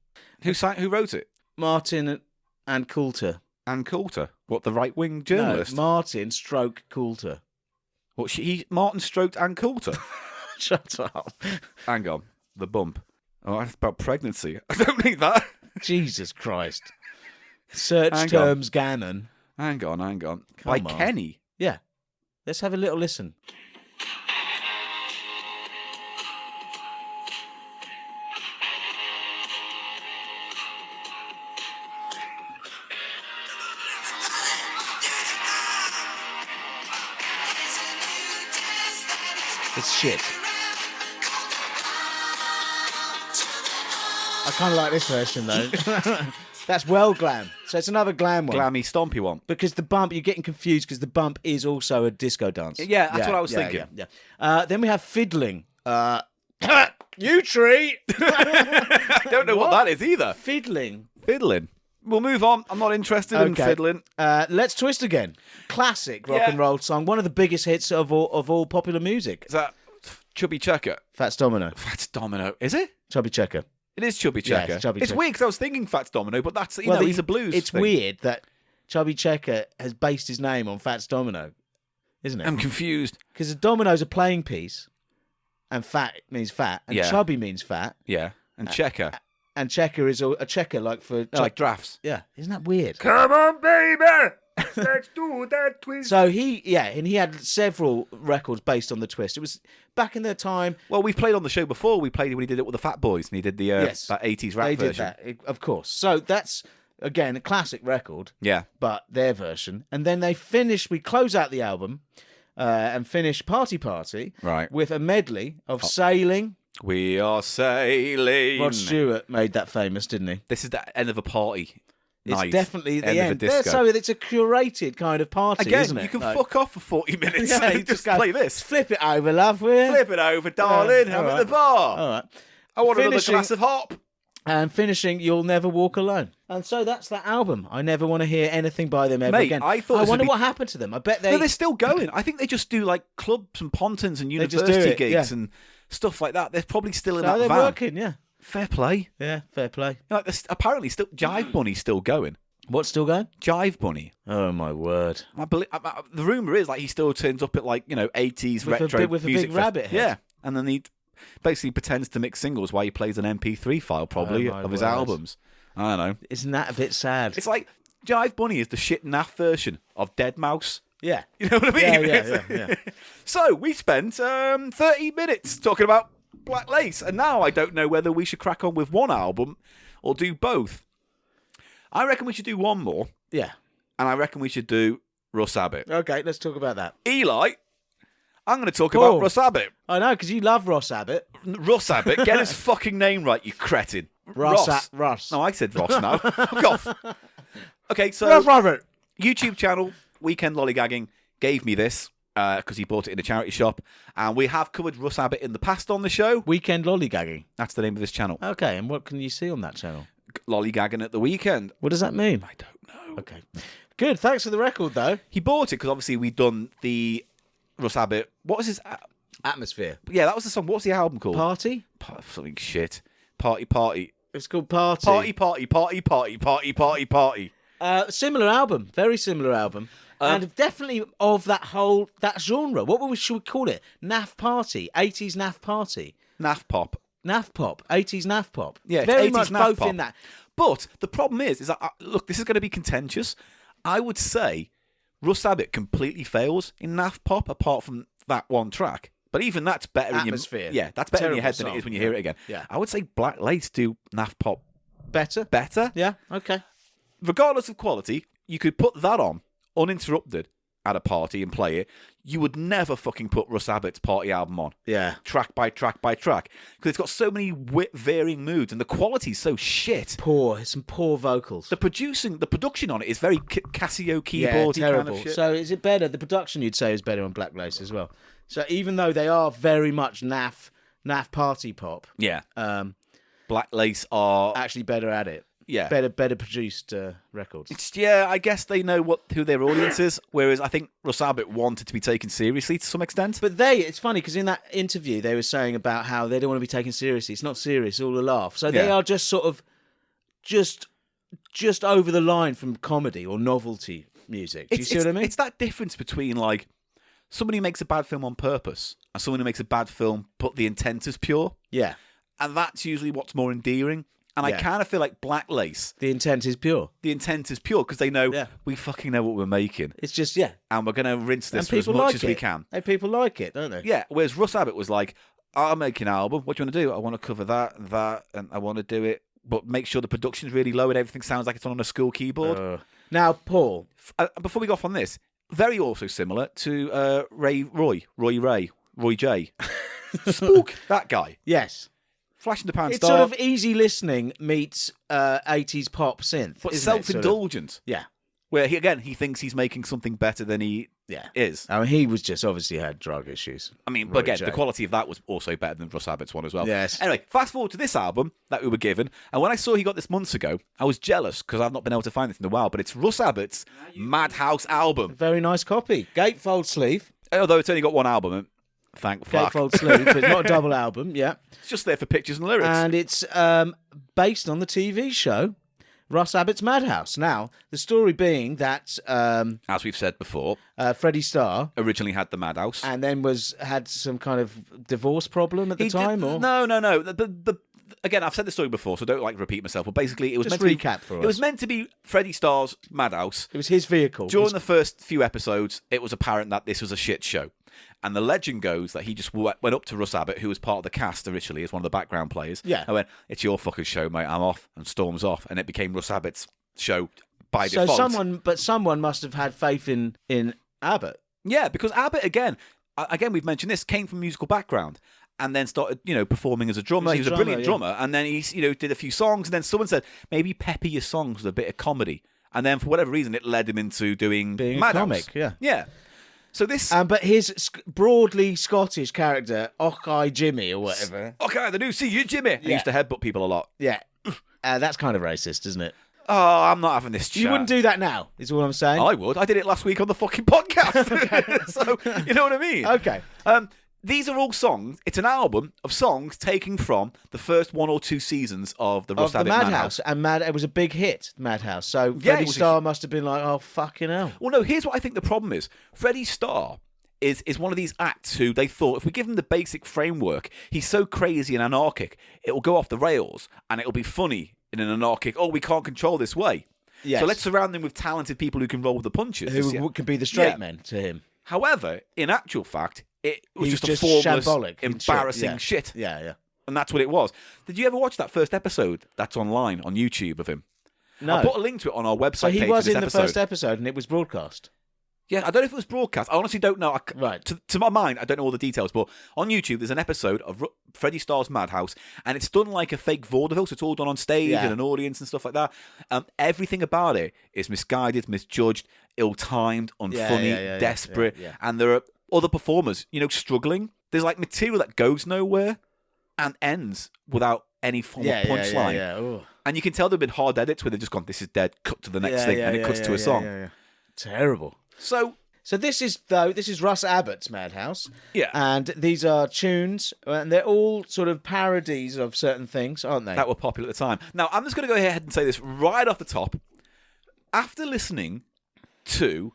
Who wrote it? Martin and Coulter. Ann Coulter. What, the right-wing No, journalist? Martin Stroke Coulter. What, Martin stroked Ann Coulter? Shut up. Hang on. The bump. Oh, that's about pregnancy. I don't need that. Jesus Christ. Search Hang terms Gannon. Hang on. By Come on. Kenny. Yeah. Let's have a little listen. It's shit. I kind of like this version though. That's well glam. So it's another glam one. Glammy, stompy one. Because the bump, you're getting confused because the bump is also a disco dance. Yeah, that's what I was thinking. Yeah. Then we have fiddling. You tree. I don't know what that is either. Fiddling. Fiddling. We'll move on. I'm not interested in fiddling. Let's Twist Again. Classic rock and roll song. One of the biggest hits of all popular music. Is that Chubby Checker? Fats Domino. Fats Domino. Is it? Chubby Checker. It is Chubby Yeah, Checker. it's Chubby It's Checker. weird because I was thinking Fats Domino, but that's, he's a blues It's thing. weird that Chubby Checker has based his name on Fats Domino, isn't it? I'm confused. Because a domino's a playing piece, and fat means fat, and Yeah. chubby means fat, Yeah. And Checker. and checker is a checker like for... It's like drafts. Yeah, isn't that weird? Come on, baby! Let's do that twist. So he had several records based on the twist. It was back in their time. Well, we've played on the show before. We played when he did it with the Fat Boys, and he did the Yes. that 80s rap They did version. that, of course. So that's, again, a classic record, Yeah. but their version. And then we close out the album and finish Party Right. with a medley of Sailing. We are sailing. Rod Stewart made that famous, didn't he? This is the end of a party. It's night. definitely the end. of a disco. So it's a curated kind of party, Again, isn't it? you can Like- fuck off for 40 minutes Yeah, you and just go, play this. Flip it over, love. Will you? Flip it over, darling. Yeah, Have all it at right. the bar. All right. I want another Finishing- glass of hop. And finishing, You'll Never Walk Alone. And so that's that album. I never want to hear anything by them ever Mate, again. I thought this wonder would be- what happened to them. I bet No, they're still going. I think they just do like clubs and pontons and just do university it, gigs yeah. and stuff like that. They're probably still in So that they're van. working, yeah. Fair play. Yeah, fair play. Like, apparently, still Jive Bunny's still going. What's still going? Jive Bunny. Oh, my word. The rumor is like he still turns up at 80s With a retro big- with a music big rabbit head. Yeah, and then he basically pretends to mix singles while he plays an MP3 file probably Oh, my of his word. albums. I don't know. Isn't that a bit sad? It's like Jive Bunny is the shit naff version of Dead Mouse. yeah. You know what I mean? Yeah. So we spent 30 minutes talking about Black Lace, and now I don't know whether we should crack on with one album or do both. I reckon we should do one more, Yeah. and I reckon we should do Russ Abbott. Okay, let's talk about that. Eli, I'm going to talk Paul. about Russ Abbott. I know, because you love Ross Abbott. Russ Abbott, get his fucking name right, you cretin. Ross. No, I said Ross now. Fuck off. Okay, so Ross Abbott. YouTube channel, Weekend Lollygagging, gave me this because he bought it in a charity shop. And we have covered Russ Abbott in the past on the show. Weekend lollygagging. That's the name of this channel. Okay, and what can you see on that channel? Lollygagging at the weekend. What does that mean? I don't know. Okay. Good. Thanks for the record, though. He bought it because obviously we'd done the Russ Abbott. What was his... Atmosphere. yeah, that was the song. What's the album called? Party? Something shit. Party. It's called Party. Party. Similar album. Very similar album. And definitely of that genre. Should we call it? Naff Party. 80s Naff Party. NaffPop. NaffPop. 80s NaffPop. Yeah, it's very 80s much both NaffPop. in that. But the problem is that, look, this is going to be contentious. I would say Russ Abbott completely fails in NaffPop apart from that one track. But even that's better Atmosphere. in your... Yeah, that's better in your Terrible head than it song. is when you hear it again. Yeah. I would say Black Lace do NaffPop Better? better. Yeah, okay. Regardless of quality, you could put that on uninterrupted at a party and play it. You would never fucking put Russ Abbott's party album on. Yeah. Track by track by track. Because it's got so many varying moods and the quality's so shit. Some poor vocals. The production on it is very Casio Yeah, keyboardy terrible. kind of shit. So is it better? The production you'd say is better on Black Lace as well. So even though they are very much naff party pop, yeah, um, Black Lace are actually better at it. yeah. Better produced records. I guess they know who their audience is. Whereas I think Russ Abbott wanted to be taken seriously to some extent. But it's funny because in that interview they were saying about how they don't want to be taken seriously. It's not serious, all a laugh. So they Yeah. are just sort of just just over the line from comedy or novelty music. Do you see what I mean? It's that difference between like somebody who makes a bad film on purpose and someone who makes a bad film but the intent is pure. Yeah. And that's usually what's more endearing. And I Yeah. kind of feel like Black Lace, The intent is pure. the intent is pure because they know Yeah. we fucking know what we're making It's just, yeah. and we're going to rinse this And for as people much like as it. we can. Hey, people like it, don't they? Yeah, whereas Russ Abbott was like, I'm making an album. What do you want to do? I want to cover that, and I want to do it, but make sure the production's really low and everything sounds like it's on a school keyboard. Now, Paul. Before we go off on this, very also similar to Roy J. Spook, that guy. Yes. Flash in the pan It's star, sort of easy listening meets 80s pop synth. but isn't it? Sort of- self-indulgent. Yeah. Where he thinks he's making something better than he Yeah. is. I mean, he was just obviously had drug issues. I mean, Roy but again, J. the quality of that was also better than Russ Abbott's one as well. Yes. Anyway, fast forward to this album that we were given, and when I saw he got this months ago, I was jealous because I've not been able to find this in a while, but it's Russ Abbott's Madhouse album. Very nice copy. Gatefold sleeve. Although it's only got one album, thank fuck. Gatefold sleeve. It's not a double album, yeah. It's just there for pictures and lyrics. And it's based on the TV show Russ Abbott's Madhouse. Now, the story being that As we've said before, Freddie Starr originally had the Madhouse. and then had some kind of divorce problem at the He time, did- or No. Again, I've said this story before, so don't repeat myself. But basically, it was Just meant to recap be, for It us. was meant to be Freddie Starr's Madhouse. it was his vehicle. During the first few episodes, it was apparent that this was a shit show. And the legend goes that he just went up to Russ Abbott, who was part of the cast originally as one of the background players. Yeah. I went, "It's your fucking show, mate. I'm off," and storms off. And it became Russ Abbott's show by So default. someone must have had faith in Abbott. Yeah, because Abbott, again, we've mentioned this, came from a musical background. And then started, performing as a drummer. He was a brilliant drummer. And then he, did a few songs. And then someone said, maybe pepper your songs with a bit of comedy. And then for whatever reason, it led him into doing Being a Madhouse. comic, yeah. Yeah. So this... But his broadly Scottish character, Ockeye Jimmy or whatever. Okay, the new see you, Jimmy. He used to headbutt people a lot. Yeah. That's kind of racist, isn't it? Oh, I'm not having this chat. You wouldn't do that now, is all I'm saying. I would. I did it last week on the fucking podcast. So, you know what I mean? Okay. These are all songs. It's an album of songs taken from the first 1 or 2 seasons of the Russ Of the Abbott Madhouse. And it was a big hit, Madhouse. So Yeah, Freddie it was a Starr must have been like, oh, fucking hell. Well, no, here's what I think the problem is. Freddie Starr is one of these acts who they thought, if we give him the basic framework, he's so crazy and anarchic, it will go off the rails and it'll be funny in an anarchic, we can't control this way. Yes. So let's surround him with talented people who can roll with the punches. Who can be the straight Yeah. men to him. However, in actual fact, it was He was just a formless, shambolic and embarrassing shit. Yeah. And that's what it was. Did you ever watch that first episode that's online on YouTube of him? No. I put a link to it on our website So he page was for this in the episode. first episode and it was broadcast. Yeah, I don't know if it was broadcast. I honestly don't know. Right. To my mind, I don't know all the details, but on YouTube, there's an episode of Freddie Starr's Madhouse, and it's done like a fake vaudeville, so it's all done on stage Yeah. and an audience and stuff like that. Everything about it is misguided, misjudged, ill-timed, unfunny, yeah, desperate, yeah. and there are other performers, struggling. There's like material that goes nowhere and ends without any form of punchline. Yeah. Ooh. And you can tell there have been hard edits where they've just gone, this is dead, cut to the next thing, and it cuts to a song. Yeah. Terrible. So this is Russ Abbott's Madhouse. Yeah. And these are tunes, and they're all sort of parodies of certain things, aren't they? that were popular at the time. Now, I'm just going to go ahead and say this right off the top. After listening to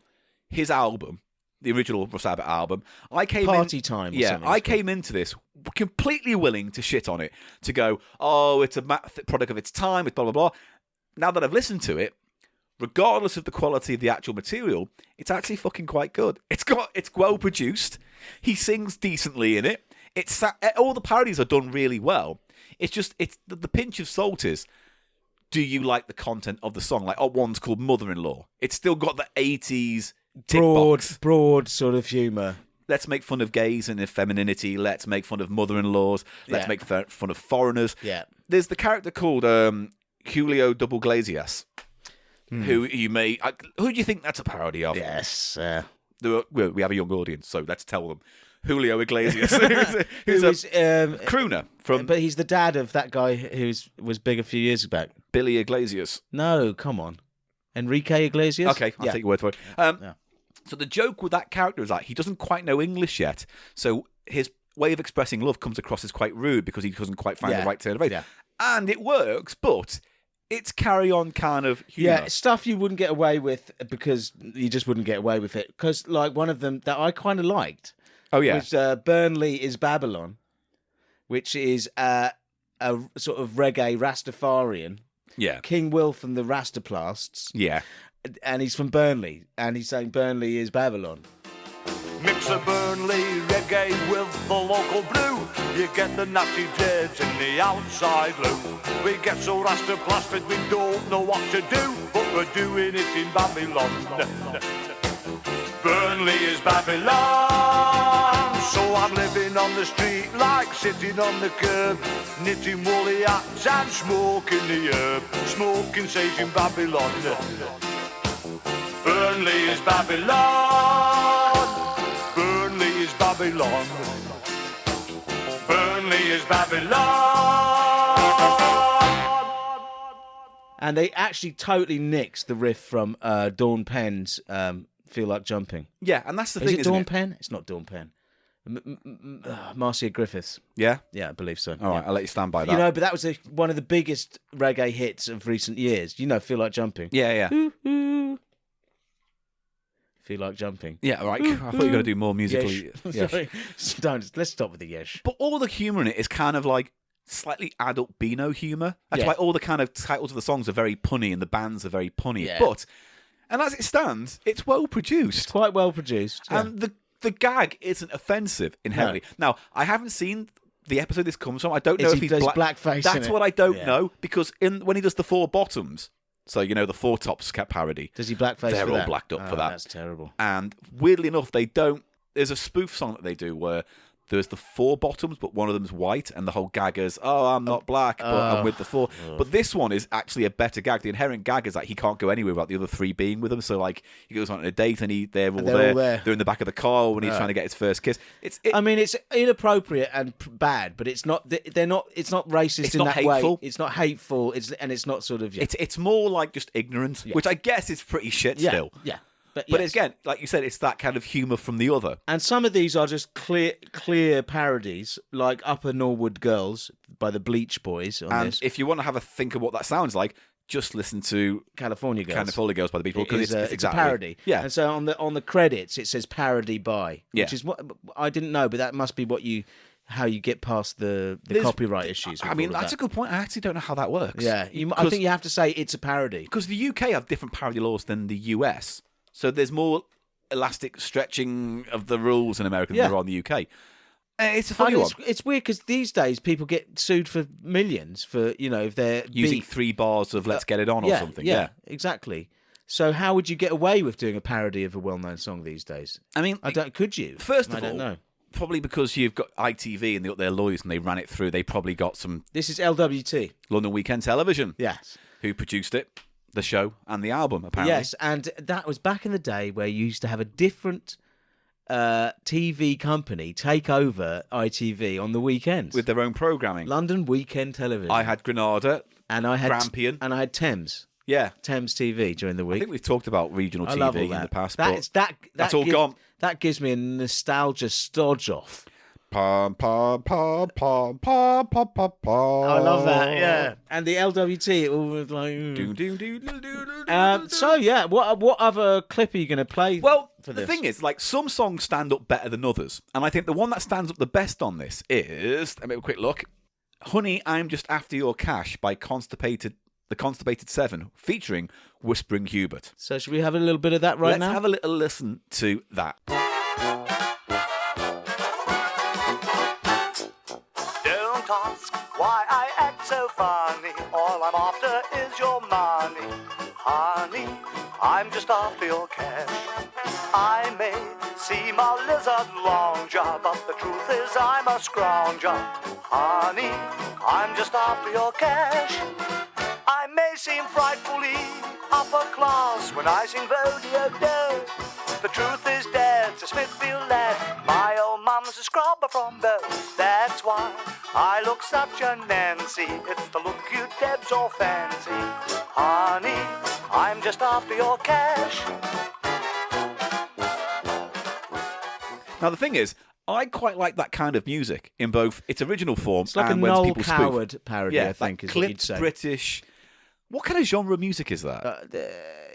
his album, the original Russ Abbott album, I came Party Time or something I it's called. came into this completely willing to shit on it, to go, it's a product of its time, it's blah, blah, blah. Now that I've listened to it, regardless of the quality of the actual material, it's actually fucking quite good. It's well produced. He sings decently in it. All the parodies are done really well. It's just the pinch of salt is, do you like the content of the song? Like, one's called Mother-in-Law. It's still got the 80s tick box. broad sort of humour. Let's make fun of gays and their femininity. Let's make fun of mother-in-laws. Let's Yeah. make fun of foreigners. Yeah. There's the character called Julio Double Glazias, who you may... who do you think that's a parody of? Yes. We have a young audience, so let's tell them. Julio Iglesias, who's Who a is, crooner from but he's the dad of that guy who was big a few years back. Billy Iglesias. No, come on. Enrique Iglesias? Okay, I'll Yeah. take your word for it. Yeah. So the joke with that character is that he doesn't quite know English yet, so his way of expressing love comes across as quite rude because he doesn't quite find Yeah. the right turn of phrase. Yeah. And it works, but it's carry on kind of humour. Yeah, stuff you wouldn't get away with because you just wouldn't get away with it. Because like one of them that I kind of liked. Oh yeah. Was Burnley is Babylon, which is a sort of reggae Rastafarian. Yeah. King Will from the Rastaplasts. Yeah. And he's from Burnley, and he's saying Burnley is Babylon. Mix a Burnley reggae with the local blue. You get the natty dreads in the outside loo. We get so rasta-plastered we don't know what to do, but we're doing it in Babylon. Burnley is Babylon. So I'm living on the street like sitting on the curb, knitting woolly hats and smoking the herb. Smoking sage in Babylon. Burnley is Babylon. Burnley is Babylon. Burnley is Babylon. And they actually totally nixed the riff from Dawn Penn's Feel Like Jumping. Yeah, and that's the Is thing, it isn't Dawn it? Penn? It's not Dawn Penn. Marcia Griffiths. Yeah? Yeah, I believe so. All right, I'll let you stand by that. You know, but that was one of the biggest reggae hits of recent years. You know, Feel Like Jumping. Yeah. Feel Like Jumping. Yeah, all right. I thought you were going to do more musically. Yes. Sorry. Don't. Let's stop with the yesh. But all the humour in it is kind of like slightly adult Beano humour. That's Yeah. why all the kind of titles of the songs are very punny and the bands are very punny. Yeah. But, and as it stands, it's well produced. Quite well produced. Yeah. And the gag isn't offensive inherently. Now, I haven't seen the episode this comes from. I don't know if he's there's blackface in That's it? what I don't Yeah. know, because when he does the Four Bottoms, so you know the Four Tops parody, Does he blackface they're for all that? blacked up Oh, for that. That's terrible. And weirdly enough, they don't. There's a spoof song that they do where there's the Four Bottoms, but one of them's white, and the whole gag is, "Oh, I'm not black, but I'm with the four." But this one is actually a better gag. The inherent gag is that he can't go anywhere without the other three being with him. So like he goes on a date, and they're all there. They're in the back of the car when he's trying to get his first kiss. I mean, it's inappropriate and bad, but it's not. They're not. It's not racist It's in not that hateful. way. It's not hateful. It's not sort of. Yeah. It's more like just ignorance, which I guess is pretty shit yeah. still. Yeah. But But yes. again, like you said, it's that kind of humour from the other. And some of these are just clear parodies, like Upper Norwood Girls by the Bleach Boys on And this. if you want to have a think of what that sounds like, just listen to California Girls. California Girls by the Beach Boys, because it's it's exactly a parody. Yeah. And so on the credits it says parody by, which Yeah. is what I didn't know, but that must be how you get past the copyright issues. I mean, that's a good point. I actually don't know how that works. Yeah, I think you have to say it's a parody. Because the UK have different parody laws than the US. So there's more elastic stretching of the rules in America than there are in the UK. It's a funny one. It's weird because these days people get sued for millions for, if they're Using beef. 3 bars of Let's Get It On or something. Yeah. Exactly. So how would you get away with doing a parody of a well-known song these days? I mean, Could you? First of I don't all, know. probably because you've got ITV and they got their lawyers and they ran it through, they probably got some This is LWT. London Weekend Television Yes. who produced it, the show and the album, apparently. Yes, and that was back in the day where you used to have a different TV company take over ITV on the weekends. With their own programming. London Weekend Television. I had Granada, and I had Grampian. and I had Thames. Yeah. Thames TV during the I week. think we've talked about regional I love TV all that. in the past, That's all gone. That gives me a nostalgia stodge off. Pom, pom, pom, pom, pom, pom, pom, pom. I love that, yeah. And the LWT, it all was like. Do, do, do, do, do, do, So yeah, what other clip are you going to play? Well, for the this? thing is, like, some songs stand up better than others. And I think the one that stands up the best on this is, let me have a quick look, Honey, I'm Just After Your Cash by The Constipated Seven, featuring Whispering Hubert. So should we have a little bit of that right now? Let's have a little listen to that. Don't ask why I act so funny. All I'm after is your money. Honey, I'm just after your cash. I may seem a lizard lounger, but the truth is I'm a scrounger. Honey, I'm just after your cash. I may seem frightfully upper class when I sing Vodeo-Do. The truth is dead, to Smithfield lad. My old mum's a scrubber from Bow. That's why I look such a Nancy. It's the look you Debs all fancy. Honey, I'm just after your cash. Now, the thing is, I quite like that kind of music in both its original form It's like and a when Noel people spoof. Coward parody, Yeah, I think, that is what you'd clipped say. British, What kind of genre of music is that?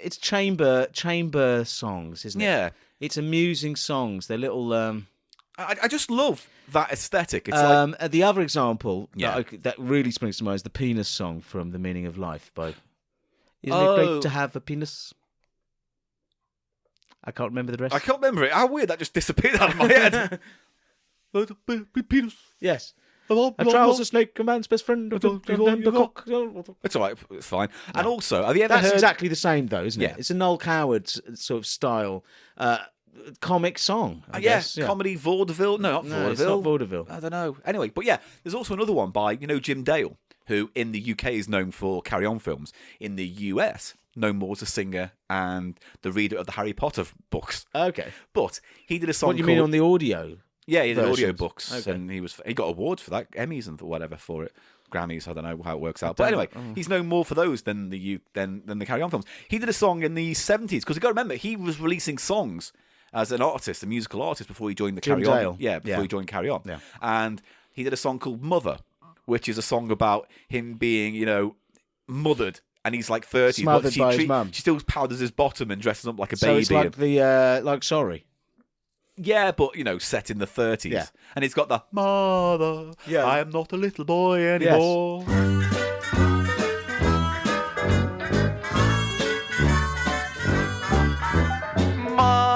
It's chamber songs, isn't it? Yeah. It's amusing songs. They're little. I just love that aesthetic. It's like The other example Yeah. that really springs to mind is the penis song from The Meaning of Life by. Isn't it great to have a penis? I can't remember the rest. I can't remember it. How weird that just disappeared out of my head. Penis. Yes. A trouser snake, a man's best friend. The cock. It's all right. It's fine. And also, have you ever That's heard? exactly the same, though, isn't it? Yeah. It's a Noel Coward sort of style comic song. I Yeah, guess. comedy vaudeville. No, not No, vaudeville. it's not vaudeville. I don't know. Anyway, but yeah, there's also another one by Jim Dale, who in the UK is known for Carry On films. In the US, known more as a singer and the reader of the Harry Potter books. Okay. But he did a song. What do you mean called- on the audio? Yeah, he did versions? audio books, Okay. and he got awards for that, Emmys and whatever for it, Grammys. I don't know how it works out, but anyway, he's known more for those than the Carry On films. He did a song in the 70s because you got to remember he was releasing songs as an artist, a musical artist, before he joined the Jim Carry Dale. On. Yeah, before he joined Carry On. Yeah. And he did a song called Mother, which is a song about him being mothered. And he's like 30, but Smothered by his mum. she still powders his bottom and dresses up like a So baby. it's like the like Sorry. Yeah, but set in the 30s. Yeah. And it's got the mother. Yeah. I am not a little boy anymore.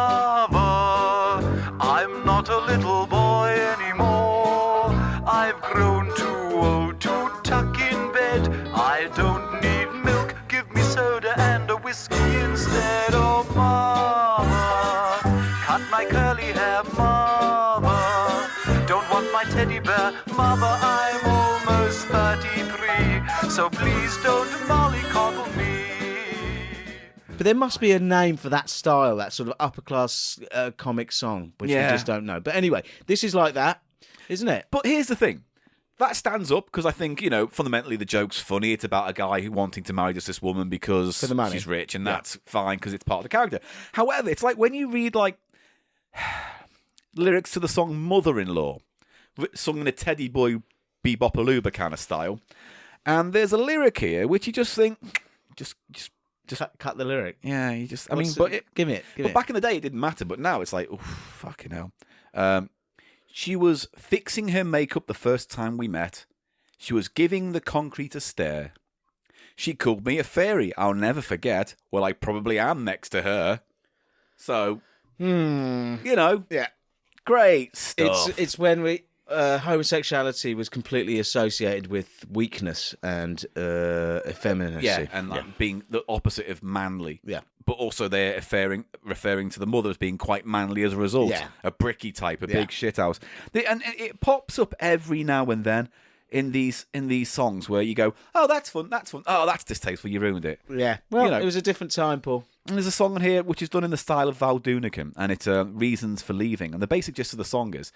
Mother, I'm not a little boy anymore. I've grown too old to tuck in bed. I don't need milk, give me soda and a whiskey instead. Oh, mama, cut my curly hair, mama. Don't want my teddy bear, mama, I'm almost 33. So please don't mollycoddle me. But there must be a name for that style, that sort of upper class comic song, which we Yeah. just don't know. But anyway, this is like that, isn't it? But here's the thing. That stands up because I think, fundamentally the joke's funny. It's about a guy who wanting to marry just this woman because For the money. she's rich, and Yeah. that's fine because it's part of the character. However, it's like when you read lyrics to the song "Mother-in-Law," sung in a Teddy Boy Bebopalooba kind of style, and there's a lyric here which you just think, just Cut the lyric. yeah, you just. Give it. But back in the day, it didn't matter. But now it's like, oh, fucking hell. She was fixing her makeup the first time we met. She was giving the concrete a stare. She called me a fairy. I'll never forget. Well, I probably am next to her. So, Yeah. great stuff. It's when homosexuality was completely associated with weakness and effeminacy. yeah, and being the opposite of manly. Yeah. But also they're referring to the mother as being quite manly as a result. Yeah. A bricky type, a Yeah. big shithouse. And it pops up every now and then in these songs where you go, oh, that's fun. Oh, that's distasteful. You ruined it. Yeah. Well, know. it was a different time, Paul. And there's a song on here which is done in the style of Val Doonican, and it's Reasons for Leaving. And the basic gist of the song is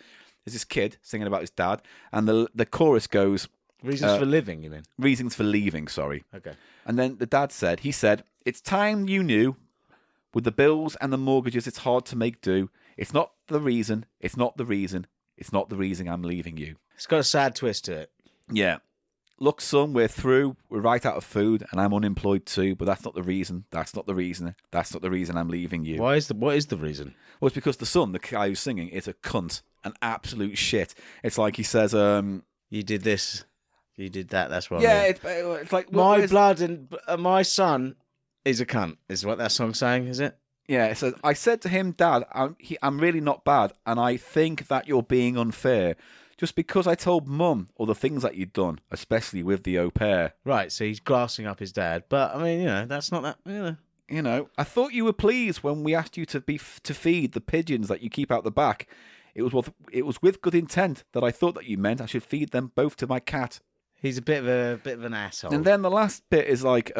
there's this kid singing about his dad, and the chorus goes, Reasons for living, you mean? Reasons for Leaving, sorry. Okay. And then the dad said, it's time you knew, with the bills and the mortgages, it's hard to make do. It's not the reason I'm leaving you. It's got a sad twist to it. Yeah. Look, son, we're through. We're right out of food, and I'm unemployed too, but that's not the reason. That's not the reason I'm leaving you. What is the reason? Well, it's because the son, the guy who's singing, is a cunt, an absolute shit. It's like he says, You did this, you did that, that's what yeah, I mean. it's like... My blood and my son is a cunt, is what that song's saying, is it? Yeah, it says, I said to him, Dad, I'm really not bad, and I think that you're being unfair. Just because I told Mum all the things that you'd done, especially with the au pair. Right, so he's grassing up his dad. But, I mean, that's not that, I thought you were pleased when we asked you to feed the pigeons that you keep out the back. It was with good intent that I thought that you meant I should feed them both to my cat. He's a bit of an asshole. And then the last bit is like,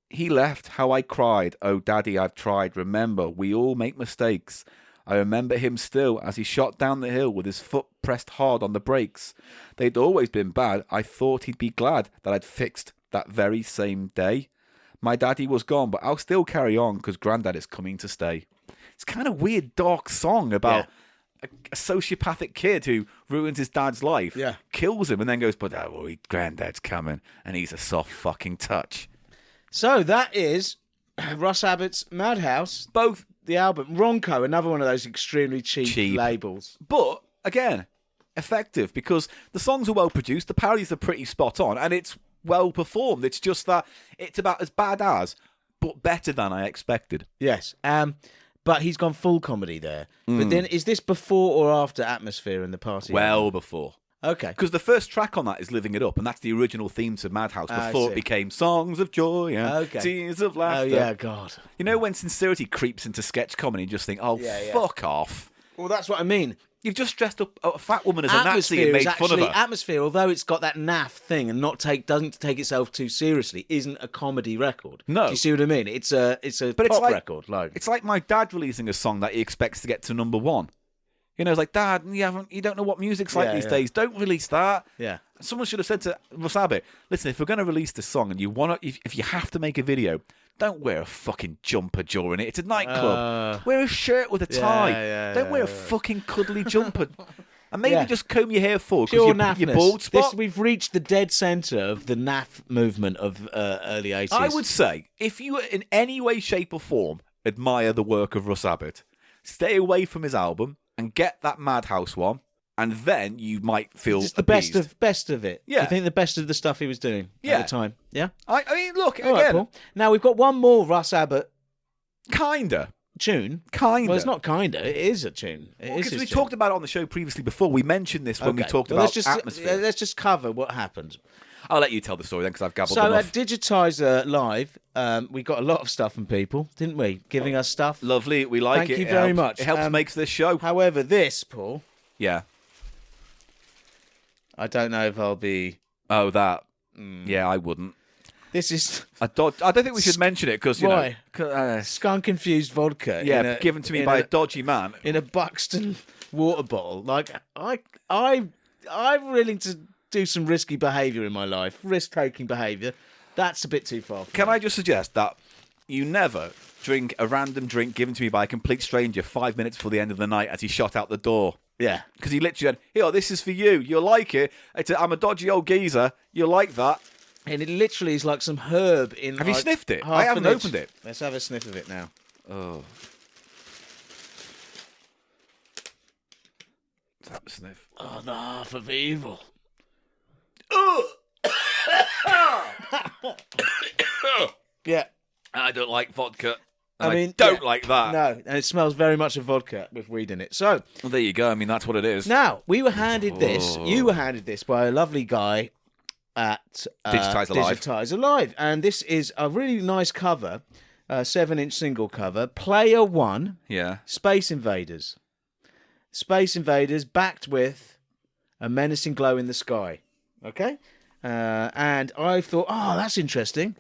he left, how I cried. Oh, Daddy, I've tried. Remember, we all make mistakes. I remember him still as he shot down the hill with his foot pressed hard on the brakes. They'd always been bad. I thought he'd be glad that I'd fixed that very same day. My daddy was gone, but I'll still carry on because Grandad is coming to stay. It's kind of weird, dark song about a sociopathic kid who ruins his dad's life, kills him, and then goes, but Granddad's coming, and he's a soft fucking touch. So that is Russ Abbott's Madhouse, Both, the album. Ronco, another one of those extremely cheap labels. but again, effective because the songs are well produced, the parodies are pretty spot on, and it's well performed. It's just that it's about as bad as, but better than I expected. Yes. But he's gone full comedy there. But then, is this before or after Atmosphere and the Party? Well before. Okay. Because the first track on that is Living It Up, and that's the original theme to Madhouse before see. it became Songs of Joy and Tears of Laughter. Oh, yeah, God. You know when sincerity creeps into sketch comedy, you just think, oh, fuck off. Well, that's what I mean. You've just dressed up a fat woman as a Nazi and made fun of her. Atmosphere, although it's got that naff thing and doesn't take itself too seriously, isn't a comedy record. No. Do you see what I mean? It's a pop record. It's like my dad releasing a song that he expects to get to number one. You know, it's like, Dad, you don't know what music's like these days. Don't release that. Yeah. Someone should have said to Russ Abbott, listen, if we're going to release this song and if you have to make a video, don't wear a fucking jumper during it. It's a nightclub. Wear a shirt with a tie. Don't wear a fucking cuddly jumper. And maybe just comb your hair forward because your bald spot. We've reached the dead centre of the naff movement of early 80s. I would say, if you in any way, shape or form admire the work of Russ Abbott, stay away from his album and get that Madhouse one, and then you might feel it's the appeased. best of it. Yeah. I think the best of the stuff he was doing at the time. Yeah? I mean, look, All right, again, Paul. Now, we've got one more Russ Abbott kinda. tune. Kinda. Well, it's not kinda. It is a tune. Because we talked about it on the show previously before. We mentioned this when we talked about Atmosphere. Let's just cover what happened. I'll let you tell the story then, because I've gabbled So enough. at Digitizer Live, we got a lot of stuff from people, didn't we? Giving us stuff. Lovely, we like it. Thank you very much. It helps make this show. However, this, Paul, Yeah. I don't know if I'll be... Oh, that. Yeah, I wouldn't. This is I don't think we should mention it, because, you Why? know... skunk-infused vodka. given to me by a dodgy man. In a Buxton water bottle. Like, I'm willing to do some risky behaviour in my life. Risk-taking behaviour. That's a bit too far. Can I just suggest that you never drink a random drink given to me by a complete stranger 5 minutes before the end of the night as he shot out the door? Yeah. Because he literally said, here, this is for you. You'll like it. I'm a dodgy old geezer. You'll like that. And it literally is like some herb in... Have you like sniffed it? half I haven't an inch. opened it. Let's have a sniff of it now. Oh. Let's have a sniff. Oh, the half of evil. Yeah. I don't like vodka. I don't like that. No, and it smells very much of vodka with weed in it. So, Well, there you go. I mean, that's what it is. now, we were handed this. You were handed this by a lovely guy at Digitize Alive. And this is a really nice cover, 7-inch single cover. Player One, Yeah. Space Invaders. Space Invaders backed with a menacing glow in the sky. Okay? And I thought, oh, that's interesting.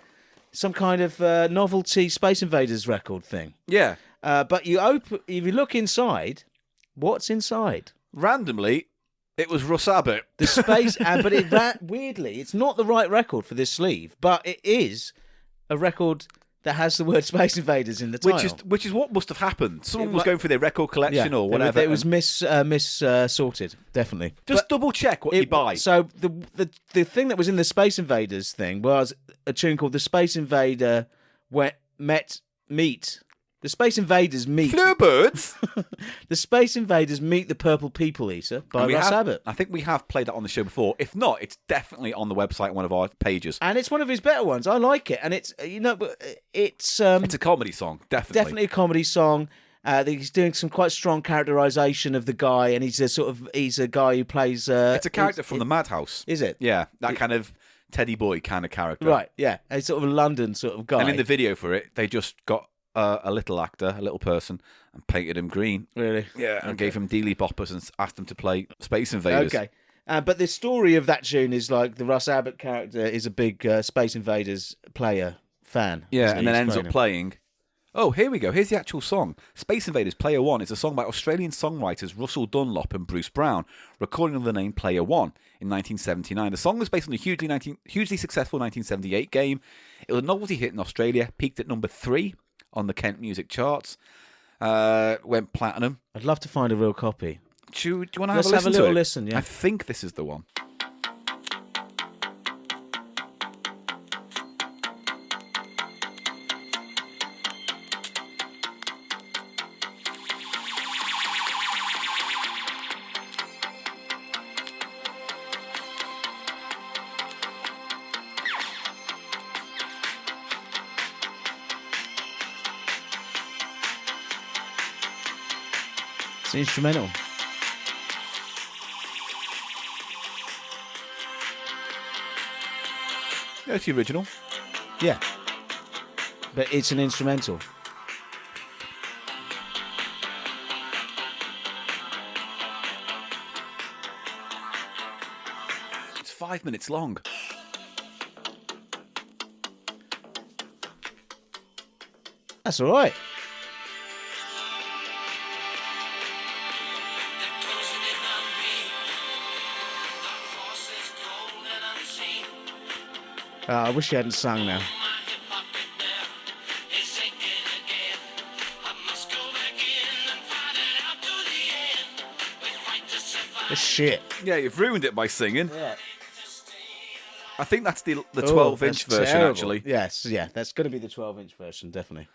Some kind of novelty Space Invaders record thing. Yeah. But if you look inside, what's inside? Randomly, it was Russ Abbott. The space, but weirdly, it's not the right record for this sleeve, but it is a record that has the word Space Invaders in the title. Which is what must have happened. Someone was going through their record collection or whatever. It was sorted, definitely. Just double check what you buy. So the thing that was in the Space Invaders thing was a tune called "The Space Invader Meet." The Space Invaders meet. Floorboards. The Space Invaders meet the Purple People Eater by Russ Abbott. I think we have played that on the show before. If not, it's definitely on the website, one of our pages. And it's one of his better ones. I like it, and it's It's a comedy song, definitely. Definitely a comedy song. He's doing some quite strong characterisation of the guy, and he's a guy who plays. It's a character from the Madhouse. Is it? Yeah, that kind of teddy boy kind of character. Right. Yeah, he's sort of a London sort of guy. And in the video for it, they just got a little actor, a little person, and painted him green. Really? Yeah, and gave him dealy boppers and asked him to play Space Invaders. Okay. But the story of that tune is like the Russ Abbott character is a big Space Invaders player fan. Yeah, and then ends up playing. Oh, here we go. Here's the actual song. Space Invaders Player One is a song by Australian songwriters Russell Dunlop and Bruce Brown, recording under the name Player One in 1979. The song was based on the hugely successful 1978 game. It was a novelty hit in Australia, peaked at number 3 on the Kent music charts, went platinum. I'd love to find a real copy. Do you want to Let's have a listen little to it? listen, yeah. I think this is the one. It's instrumental. Yeah, it's the original. Yeah. But it's an instrumental. It's 5 minutes long. That's all right. I wish you hadn't sung now. It's shit. Yeah, you've ruined it by singing. Yeah. I think that's the 12-inch version, actually. Yes, yeah, that's going to be the 12-inch version, definitely.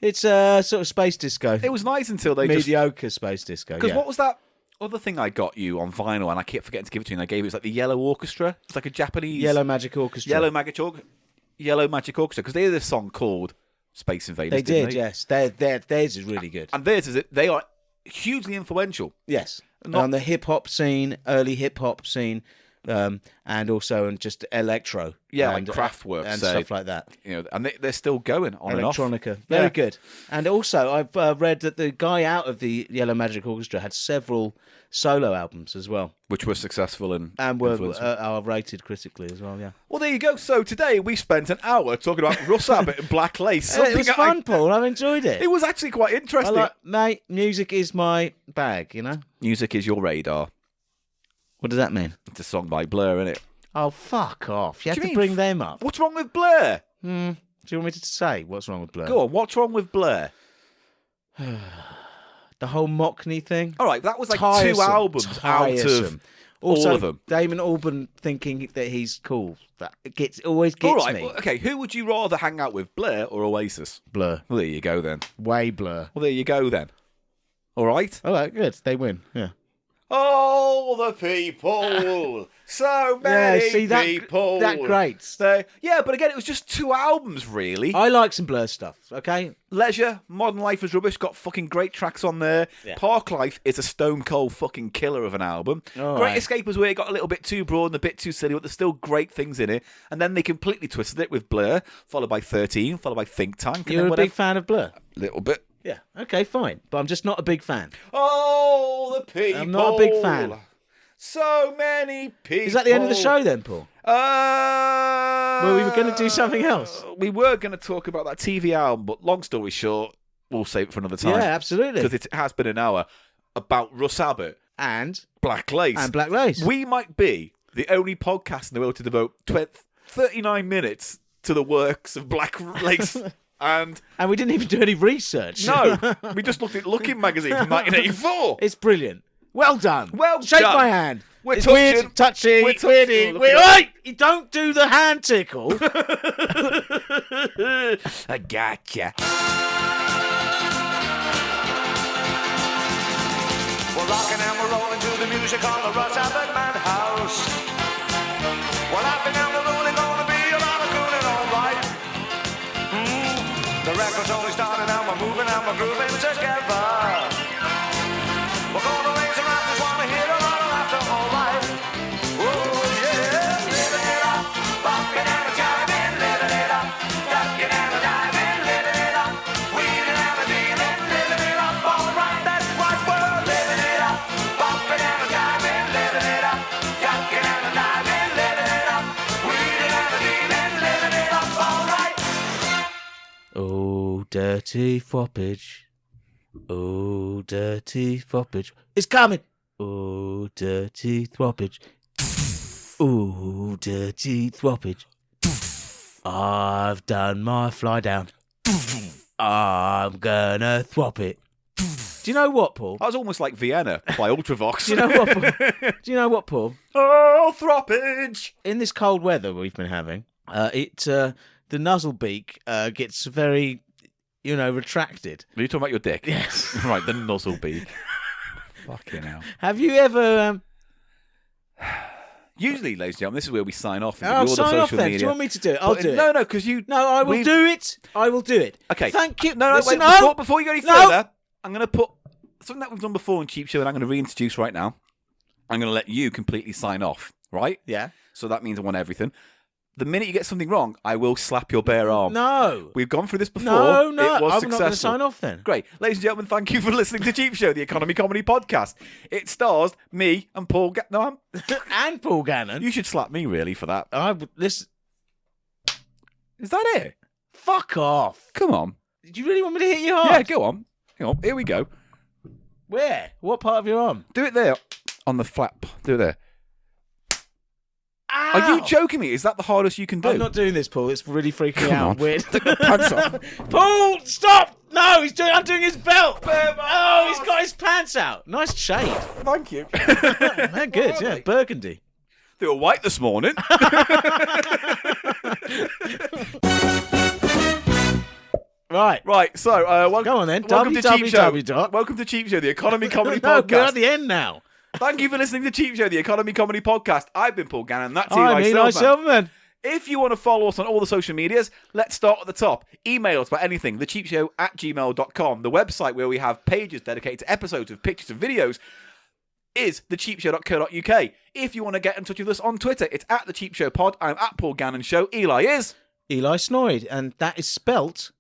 It's sort of space disco. It was nice until they mediocre space disco. Because yeah. what was that other thing I got you on vinyl, and I keep forgetting to give it to you, and I gave it, was like the Yellow Orchestra. It's like a Japanese... Yellow Magic Orchestra. Yellow Magic Orchestra, because they had this song called Space Invaders, They didn't did, yes. Theirs is really good. And theirs is... They are hugely influential. Yes. Not- On the hip-hop scene, early hip-hop scene, and also in just electro. Yeah, and, like Kraftwerk. and say, stuff like that. You know, and they're still going on and off. Electronica. Very good. And also, I've read that the guy out of the Yellow Magic Orchestra had several solo albums as well. Which were successful and were influential. are rated critically as well, yeah. Well, there you go. So today we spent an hour talking about Russ Abbott and Black Lace. It was fun, Paul. I've enjoyed it. It was actually quite interesting. Mate, music is my bag, you know? Music is your radar. What does that mean? It's a song by Blur, isn't it? Oh, fuck off. You have Do you to mean bring them up. What's wrong with Blur? Do you want me to say what's wrong with Blur? Go on, what's wrong with Blur? The whole Mockney thing. All right, that was like Tiresome. 2 albums out of Tiresome. all Also, of them. Damon Albarn thinking that he's cool. That always gets All right, me. well, okay, who would you rather hang out with, Blur or Oasis? Blur. Well, there you go then. Way Blur. Well, there you go then. All right? All right, good. They win. Yeah. All the people, so many people. That great. Yeah, but again, it was just 2 albums, really. I like some Blur stuff, okay? Leisure, Modern Life is Rubbish, got fucking great tracks on there. Yeah. Park Life is a stone cold fucking killer of an album. All Great right. Escape was where it got a little bit too broad and a bit too silly, but there's still great things in it. And then they completely twisted it with Blur, followed by 13, followed by Think Tank. And You're then a whatever. big fan of Blur? Little bit. Yeah. Okay, fine. But I'm just not a big fan. All the people. I'm not a big fan. So many people. Is that the end of the show then, Paul? Well, we were going to do something else. We were going to talk about that TV album, but long story short, we'll save it for another time. Yeah, absolutely. Because it has been an hour about Russ Abbott, And Black Lace. Black Lace. We might be the only podcast in the world to devote 39 minutes to the works of Black Lace. And we didn't even do any research. no, we just looked at Looking magazine from 1984. It's brilliant. Well done. Well Shake done. my hand. We're It's touching. weird, touchy, We're touching. weirdy. Look at Wait, you don't do the hand tickle. I gotcha. We're rocking and we're rolling to the music on the Russ Abbott Manhouse. We're laughing and we're rolling, gonna be a lot of cooling, alright. The record's only starting and we're moving and we're grooving together. We're gonna raise around, just wanna hear a lot of laughter, alright. Oh yeah, living it up, bumping and a jiving, living it up, ducking and a diving, living it up, weaving and a dealing, living it up, alright. That's right, we're living it up, bumping and a jiving, living it up, ducking and a diving, living it up, weaving and a dealing, living it up, alright. Oh, dirty foppage. Oh, dirty foppage. It's coming. Oh, dirty thwoppage. Oh, dirty thwoppage. I've done my fly down. I'm gonna thwop it. Do you know what, Paul? That was almost like Vienna by Ultravox. Do you know what, Paul? Do you know what, Paul? Oh, throppage! In this cold weather we've been having, the nuzzle beak gets very, retracted. Are you talking about your dick? Yes. Right, the nozzle beak. Fucking hell. Have you ever? Usually, ladies and gentlemen, this is where we sign off. And I'll give you all sign the off social then. media. Do you want me to do it? I'll But- do it. No, because you... No, I will do it. I will do it. Okay. Thank you. No, Listen, wait, before you go any No. further, I'm going to put something that we've done before on Cheap Show, and I'm going to reintroduce right now. I'm going to let you completely sign off, right? Yeah. So that means I want everything. The minute you get something wrong, I will slap your bare arm. No. We've gone through this before. No. It was I'm successful. not going to sign off then. Great. Ladies and gentlemen, thank you for listening to Cheap Show, the economy comedy podcast. It stars me and Paul... And Paul Gannon. You should slap me, really, for that. Listen. Is that it? Fuck off. Come on. Did you really want me to hit you hard? Yeah, go on. Hang on. Here we go. Where? What part of your arm? Do it there. On the flap. Do it there. Ow. Are you joking me? Is that the hardest you can do? I'm not doing this, Paul. It's really freaking me out. on. Weird. Pants off. Paul, stop! No, he's undoing his belt. Oh, he's got his pants out. Nice shade. Thank you. They're good, yeah. Burgundy. They were white this morning. Right. So, welcome, Go on then. welcome to Cheap Show. www. Welcome to Cheap Show, the economy comedy No, we're podcast. at the end now. Thank you for listening to Cheap Show, the economy comedy podcast. I've been Paul Gannon. That's I'm Eli Eli Silverman. Silverman. If you want to follow us on all the social medias, let's start at the top. Email us about anything, thecheapshow@gmail.com. The website where we have pages dedicated to episodes of pictures and videos is thecheapshow.co.uk. If you want to get in touch with us on Twitter, it's at The Cheap Show Pod. I'm at Paul Gannon Show. Eli is... Eli Snoid, and that is spelt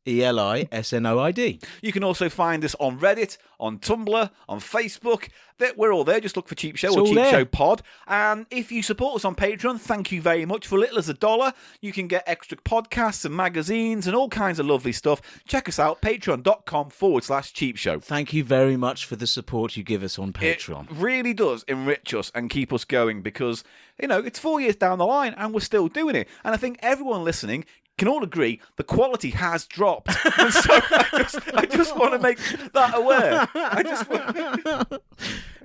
ELISNOID. You can also find us on Reddit, on Tumblr, on Facebook. We're all there. Just look for Cheap Show It's or all Cheap there. Show Pod. And if you support us on Patreon, thank you very much. For little as $1, you can get extra podcasts and magazines and all kinds of lovely stuff. Check us out, patreon.com/Cheap Show. Thank you very much for the support you give us on Patreon. It really does enrich us and keep us going because, it's 4 years down the line and we're still doing it. And I think everyone listening can all agree the quality has dropped. And so I just want to make that aware.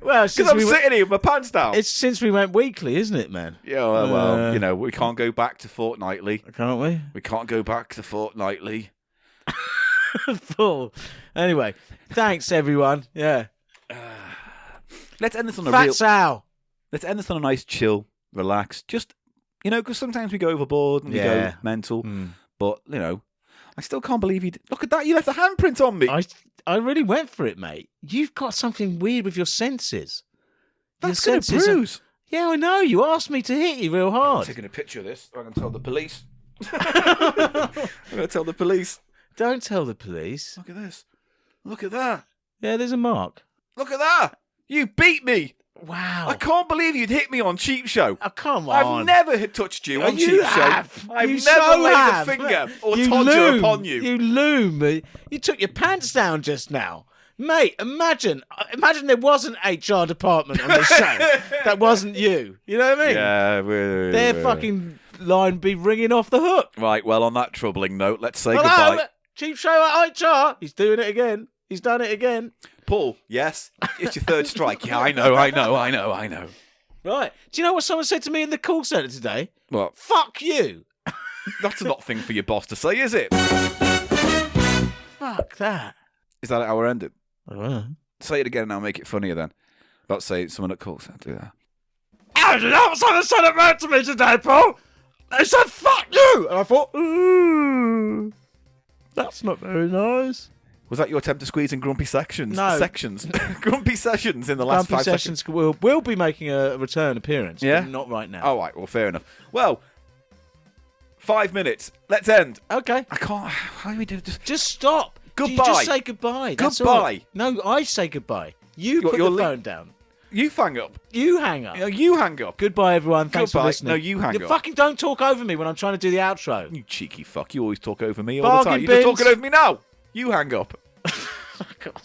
Well, Because I'm sitting here with my pants down. It's since we went weekly, isn't it, man? Yeah, well, we can't go back to fortnightly. Can't we? We can't go back to fortnightly. Full. Anyway, thanks everyone. Yeah. Let's end this on a Fat real... Sal. Let's end this on a nice, chill, relax. Just, because sometimes we go overboard and we go mental. But, I still can't believe you... Look at that, you left a handprint on me. I really went for it, mate. You've got something weird with your senses. That's going to bruise. Yeah, I know. You asked me to hit you real I'm hard. taking a picture of this. I'm going to tell the police. I'm going to tell the police. Don't tell the police. Look at this. Look at that. Yeah, there's a mark. Look at that. You beat me. Wow. I can't believe you'd hit me on Cheap Show. Oh, come on. I've never touched you on You Cheap have. Show. I've You never so laid have. a finger or You todger loom. upon you. You loom. You took your pants down just now. Mate, imagine there was an HR department on this show that wasn't you. You know what I mean? Yeah, Their fucking line be ringing off the hook. Right, well, on that troubling note, let's say Hello, goodbye. Cheap Show at HR. He's doing it again. He's done it again. Paul, yes, it's your third strike. Yeah, I know. Right. Do you know what someone said to me in the call centre today? What? Fuck you. That's not a thing for your boss to say, is it? Fuck that. Is that how we're ending? I don't know. Say it again and I'll make it funnier then. About say someone at call centre, do that. Oh, do you know what someone said about to me today, Paul? They said, fuck you! And I thought, ooh, that's not very nice. Was that your attempt to squeeze in grumpy sections? No. Grumpy sessions in the last Grumpy 5 Sessions seconds. will be making a return appearance, Yeah? but not right now. All right, well, fair enough. Well, 5 minutes. Let's end. Okay. I can't. How do we do this? Just stop. Goodbye. You just say goodbye. That's all. Goodbye. No, I say goodbye. You What, put you're the le- phone down. You hang up. You hang up. You hang up. Goodbye, everyone. Thanks Goodbye. for listening. No, you hang up. Fucking don't talk over me when I'm trying to do the outro. You cheeky fuck. You always talk over me all the time. Bargain You're just bins. talking over me now. You hang up. God.